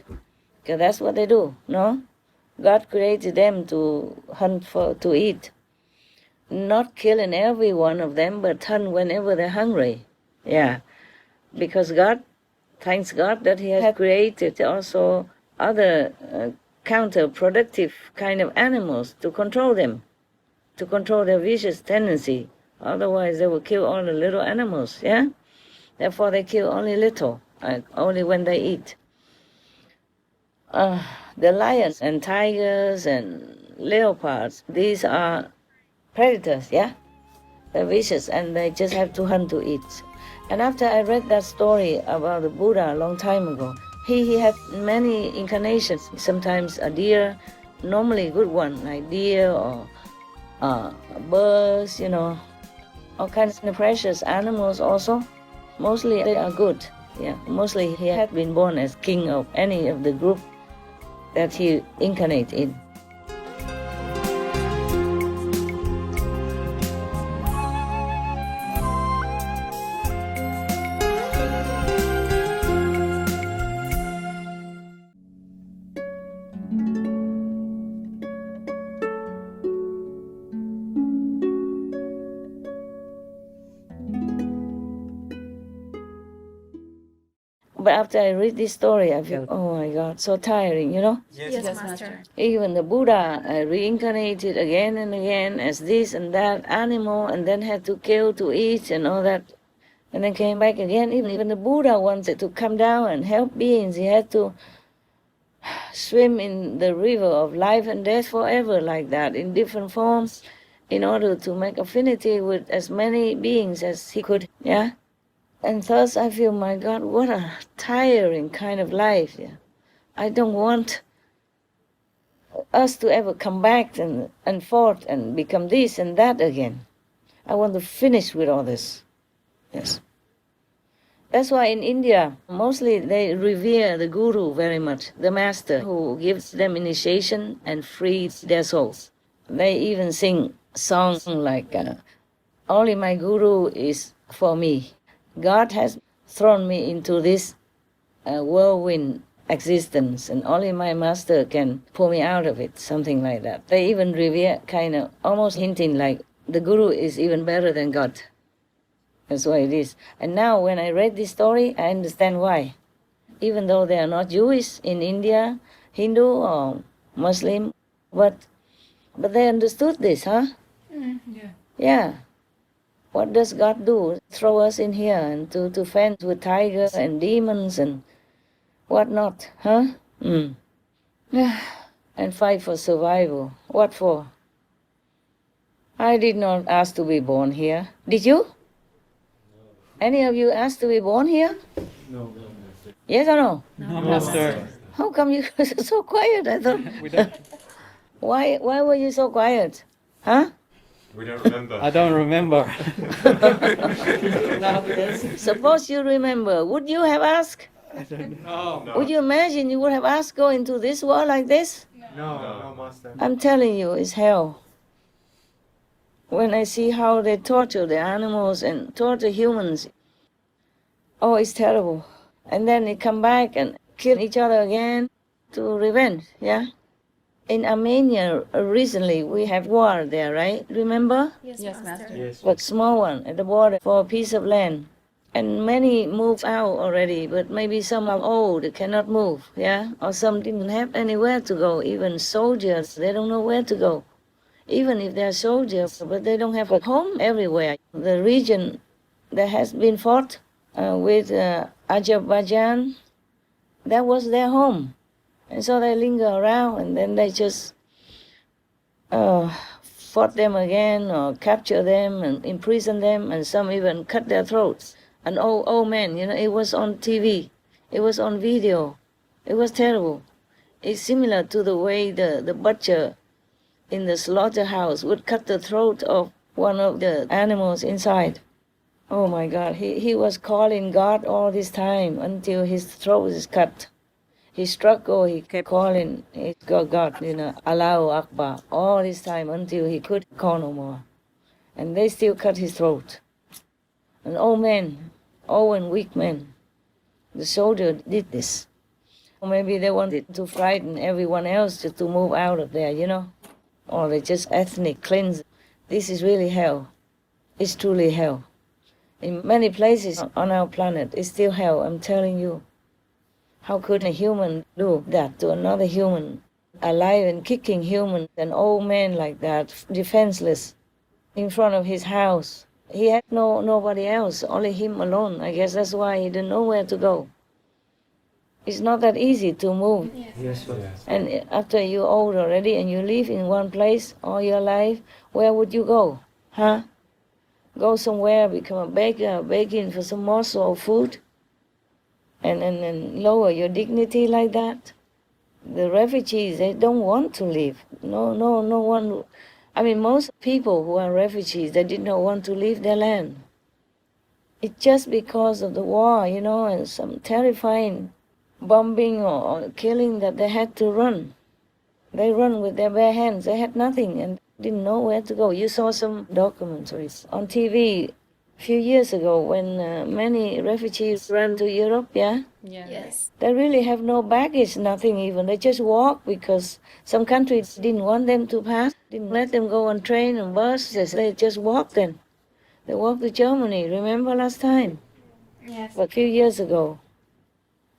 Because that's what they do, no? God created them to hunt to eat. Not killing every one of them, but hunt whenever they're hungry. Yeah. Because God, thanks God that He has created also other counterproductive kind of animals to control them, to control their vicious tendency. Otherwise, they will kill all the little animals, yeah? Therefore, they kill only little, only when they eat. The lions and tigers and leopards, these are predators, yeah? They're vicious, and they just have to hunt to eat. And after I read that story about the Buddha a long time ago, he had many incarnations. Sometimes a deer, normally a good one, like deer or birds, all kinds of precious animals also. Mostly they are good. Yeah, mostly he had been born as king of any of the group that he incarnate in. But after I read this story, I feel, oh my God, so tiring, Yes, Master. Even the Buddha reincarnated again and again as this and that animal, and then had to kill to eat and all that, and then came back again. Even the Buddha wanted to come down and help beings. He had to swim in the river of life and death forever like that, in different forms, in order to make affinity with as many beings as he could, yeah? And thus I feel, my God, what a tiring kind of life. Yeah? I don't want us to ever come back and forth and become this and that again. I want to finish with all this. Yes. That's why in India, mostly they revere the guru very much, the master who gives them initiation and frees their souls. They even sing songs like, only my guru is for me. God has thrown me into this whirlwind existence, and only my master can pull me out of it, something like that. They even revere, kind of almost hinting like the guru is even better than God. That's why it is. And now when I read this story, I understand why. Even though they are not Jewish in India, Hindu or Muslim, but they understood this, huh? Yeah. Yeah. What does God do? Throw us in here and to fence with tigers and demons and whatnot, huh? And fight for survival. What for? I did not ask to be born here. Did you? Any of you asked to be born here? No. Yes or no? No, Master. How come you guys are so quiet? I thought. We don't. Why were you so quiet? Huh? We don't remember. I don't remember. Suppose you remember, would you have asked? No. Would you imagine you would have asked go into this world like this? No, Master. I'm telling you, it's hell. When I see how they torture the animals and torture humans, oh, it's terrible. And then they come back and kill each other again to revenge, yeah? In Armenia, recently, we have war there, right? Remember? Yes, Master. Yes. But small one at the border for a piece of land. And many moved out already, but maybe some are old, they cannot move, yeah? Or some didn't have anywhere to go. Even soldiers, they don't know where to go. Even if they're soldiers, but they don't have a home everywhere. The region that has been fought with Azerbaijan, that was their home. And so they linger around, and then they just fought them again or capture them and imprison them, and some even cut their throats. An old man, it was on TV, it was on video, it was terrible. It's similar to the way the butcher in the slaughterhouse would cut the throat of one of the animals inside. Oh my God, he was calling God all this time until his throat is cut. He struggled, he kept calling God, Allahu Akbar, all this time until he could call no more. And they still cut his throat. An old man, old and weak man. The soldier did this. Or maybe they wanted to frighten everyone else to move out of there, Or they just ethnic cleanse. This is really hell. It's truly hell. In many places on our planet, it's still hell, I'm telling you. How could a human do that to another human? Alive and kicking human, an old man like that, defenseless, in front of his house. He had nobody else, only him alone. I guess that's why he didn't know where to go. It's not that easy to move. Yes, Master. And after you're old already and you live in one place all your life, where would you go? Huh? Go somewhere, become a baker, begging for some morsel of food? And lower your dignity like that? The refugees, they don't want to live. No one I mean, most people who are refugees, they did not want to leave their land. It's just because of the war, you know, and some terrifying bombing or killing that they had to run. They run with their bare hands. They had nothing and didn't know where to go. You saw some documentaries on TV a few years ago when many refugees ran to Europe, yeah? Yes. They really have no baggage, nothing even. They just walk because some countries didn't want them to pass, didn't let them go on train and buses. They just walked then. They walked to Germany, remember last time? Yes. But a few years ago.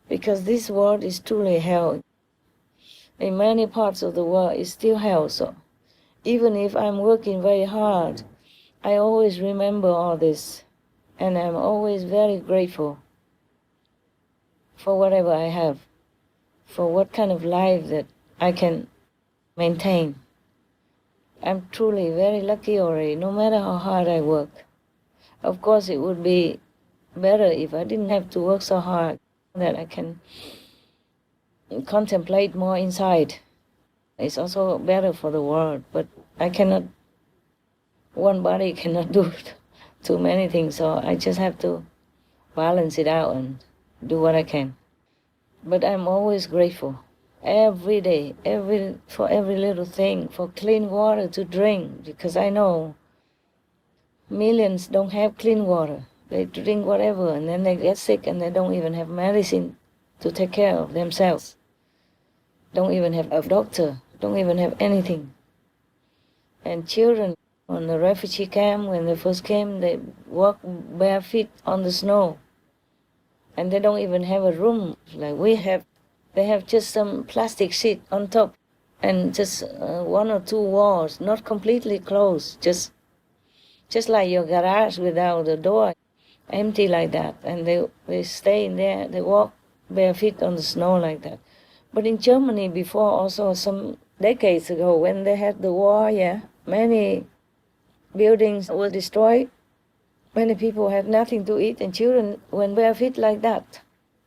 Because this world is truly hell. In many parts of the world, it's still hell. So even if I'm working very hard, I always remember all this. And I'm always very grateful for whatever I have, for what kind of life that I can maintain. I'm truly very lucky already, no matter how hard I work. Of course, it would be better if I didn't have to work so hard, that I can contemplate more inside. It's also better for the world, but I cannot, one body cannot do too many things, so I just have to balance it out and do what I can. But I'm always grateful. Every day, for every little thing, for clean water to drink, because I know millions don't have clean water. They drink whatever and then they get sick and they don't even have medicine to take care of themselves. Don't even have a doctor, don't even have anything. And children on the refugee camp, when they first came, they walk bare feet on the snow. And they don't even have a room like we have. They have just some plastic sheet on top and just one or two walls, not completely closed, just like your garage without a door, empty like that. And they stay in there, they walk bare feet on the snow like that. But in Germany before, also some decades ago, when they had the war, yeah, many buildings were destroyed. Many people had nothing to eat, and children went bare feet like that.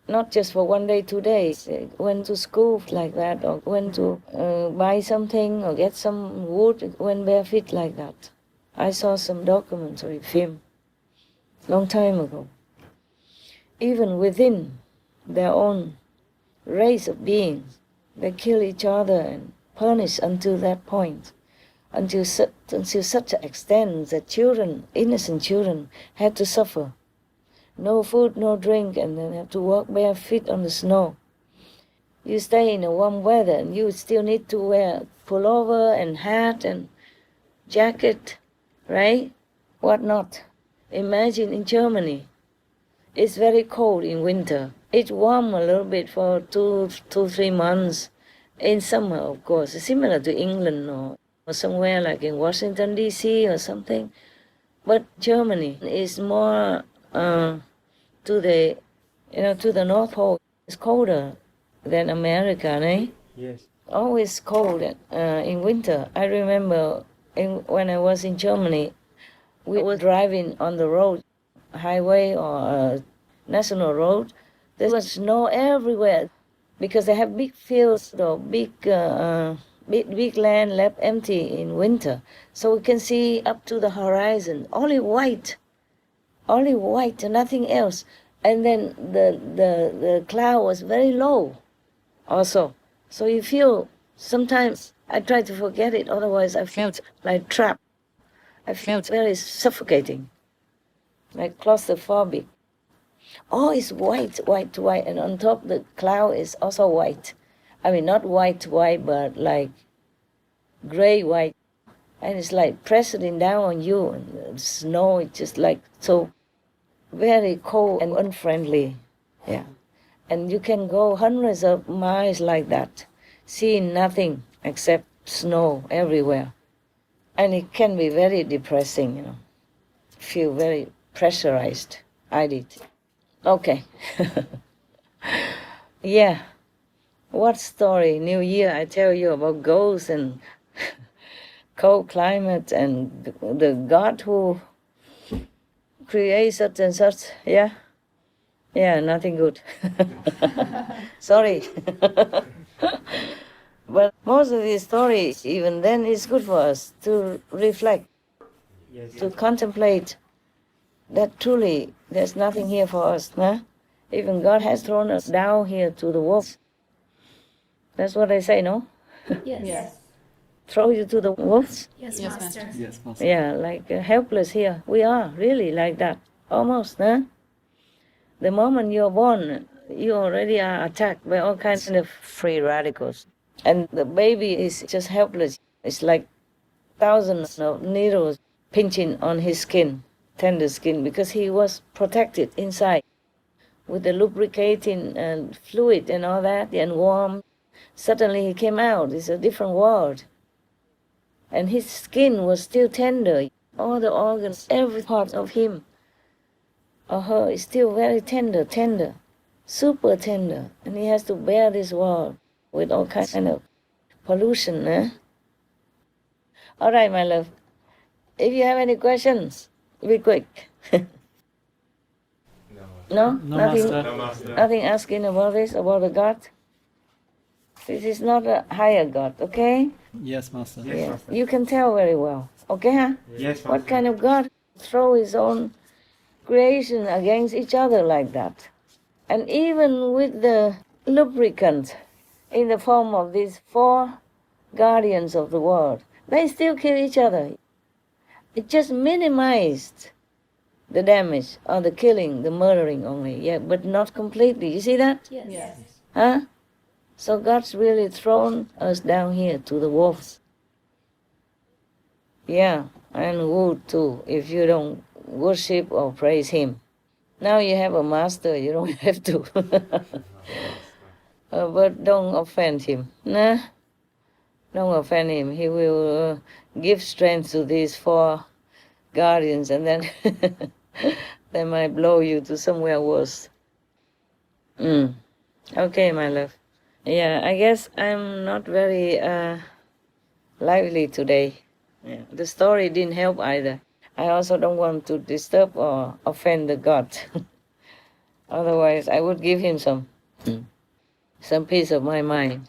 Not just for 1 day, 2 days. They went to school like that, or went to buy something or get some wood, went bare feet like that. I saw some documentary film long time ago. Even within their own race of beings, they kill each other and punish until that point, until such an extent that children, innocent children, had to suffer. No food, no drink, and then have to walk bare feet on the snow. You stay in a warm weather and you still need to wear pullover and hat and jacket, right? What not? Imagine in Germany, it's very cold in winter. It's warm a little bit for 3 months. In summer, of course, it's similar to England or somewhere like in Washington, D.C. or something. But Germany is more to the North Pole. It's colder than America, eh? Yes. Always cold in winter. I remember when I was in Germany, we were driving on the road, highway or national road. There was snow everywhere because they have big fields or big land left empty in winter. So we can see up to the horizon, only white, nothing else. And then the cloud was very low also. So you feel, sometimes I try to forget it, otherwise I felt like trapped. I felt very suffocating, like claustrophobic. Oh, it's white, and on top the cloud is also white. I mean, not white, but like gray white. And it's like pressing down on you, and the snow is just like so very cold and unfriendly. Yeah. And you can go hundreds of miles like that, seeing nothing except snow everywhere. And it can be very depressing, you know. Feel very pressurized. I did. Okay. Yeah. What story? New Year, I tell you about ghosts and cold climate and the God who creates such and such. Yeah? Yeah, nothing good. Sorry. But most of these stories, even then, it's good for us to reflect, to contemplate that truly there's nothing here for us. Huh? Even God has thrown us down here to the wolves. That's what they say, no? Yes. Throw you to the wolves? Yes, Master. Yes, Master. Yeah, like helpless here. We are really like that, almost. Huh? The moment you're born, you already are attacked by all kinds of free radicals. And the baby is just helpless. It's like thousands of needles pinching on his skin, tender skin, because he was protected inside with the lubricating and fluid and all that, and warm. Suddenly he came out. It's a different world. And his skin was still tender. All the organs, every part of him or her is still very tender, super tender. And he has to bear this world with all kinds of pollution. Eh? All right, my love. If you have any questions, be quick. No? No, Nothing, Master. No, Master. nothing asking about this, about the God? This is not a higher God, okay? Yes, Master. Yes, Yeah. Master. You can tell very well. Okay, huh? Yes, Master. What kind of God throw his own creation against each other like that? And even with the lubricant in the form of these 4 guardians of the world, they still kill each other. It just minimized the damage or the killing, the murdering only, yeah, but not completely. You see that? Yes. Huh? So God's really thrown us down here to the wolves. Yeah, and wood too, if you don't worship or praise Him. Now you have a master, you don't have to. But don't offend Him. Nah? Don't offend Him. He will give strength to these 4 guardians, and then they might blow you to somewhere worse. Okay, my love. Yeah, I guess I'm not very lively today. Yeah. The story didn't help either. I also don't want to disturb or offend the God. Otherwise, I would give him some peace of my mind.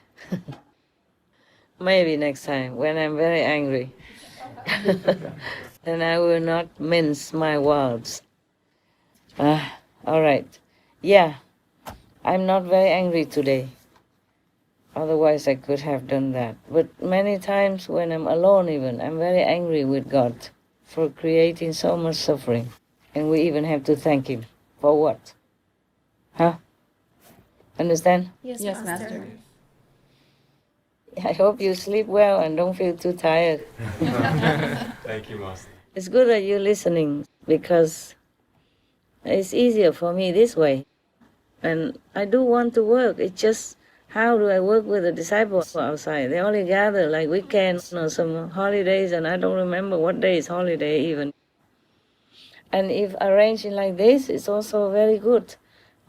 Maybe next time, when I'm very angry. Then I will not mince my words. All right. Yeah, I'm not very angry today. Otherwise, I could have done that. But many times when I'm alone even, I'm very angry with God for creating so much suffering. And we even have to thank Him. For what? Huh? Understand? Yes, Yes, Master. Master. I hope you sleep well and don't feel too tired. Thank you, Master. It's good that you're listening because it's easier for me this way. And I do want to work. It's just, how do I work with the disciples outside? They only gather like weekends or some holidays, and I don't remember what day is holiday even. And if arranging like this, it's also very good.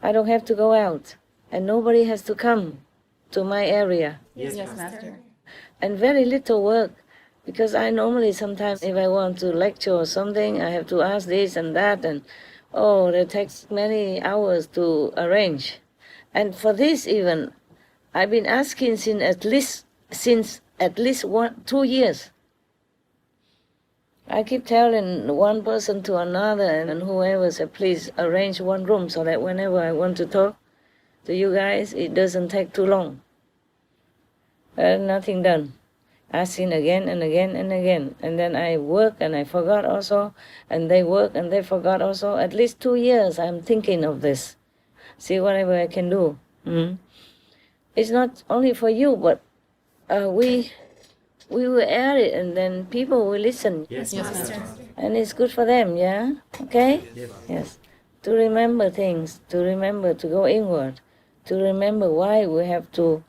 I don't have to go out, and nobody has to come to my area. Yes, Yes, Master. Master. And very little work, because I normally sometimes, if I want to lecture or something, I have to ask this and that, and it takes many hours to arrange. And for this even, I've been asking since at least 2 years. I keep telling one person to another and whoever said, please arrange one room so that whenever I want to talk to you guys, it doesn't take too long. Nothing done. Asking again and again and again. And then I work and I forgot also. And they work and they forgot also. At least 2 years I'm thinking of this. See whatever I can do. It's not only for you, but we will air it and then people will listen. Yes, Master. And it's good for them, yeah? Okay? Yes. To remember things, to remember to go inward, to remember why we have to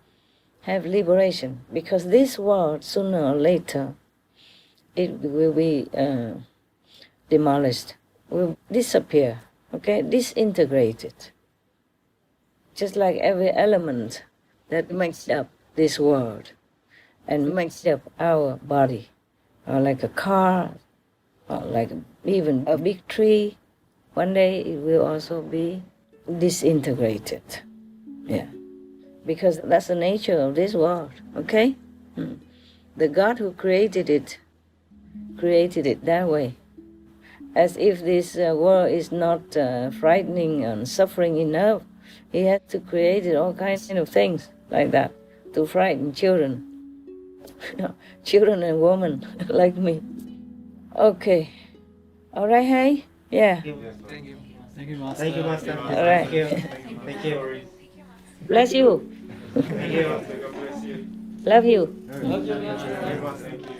have liberation. Because this world, sooner or later, it will be demolished, will disappear, okay? Disintegrated. Just like every element that makes up this world and makes up our body, or like a car, or like even a big tree, one day it will also be disintegrated. Yeah. because that's the nature of this world, okay? The God who created it that way. As if this world is not frightening and suffering enough, he had to create all kinds of things like that to frighten children. Children and women like me. Okay. All right, hey? Yeah. Thank you. Thank you, Master. Thank you, Master. All right. Thank you. Thank you. Bless you. Thank you. Love you. Love you, Master. Thank you, Master.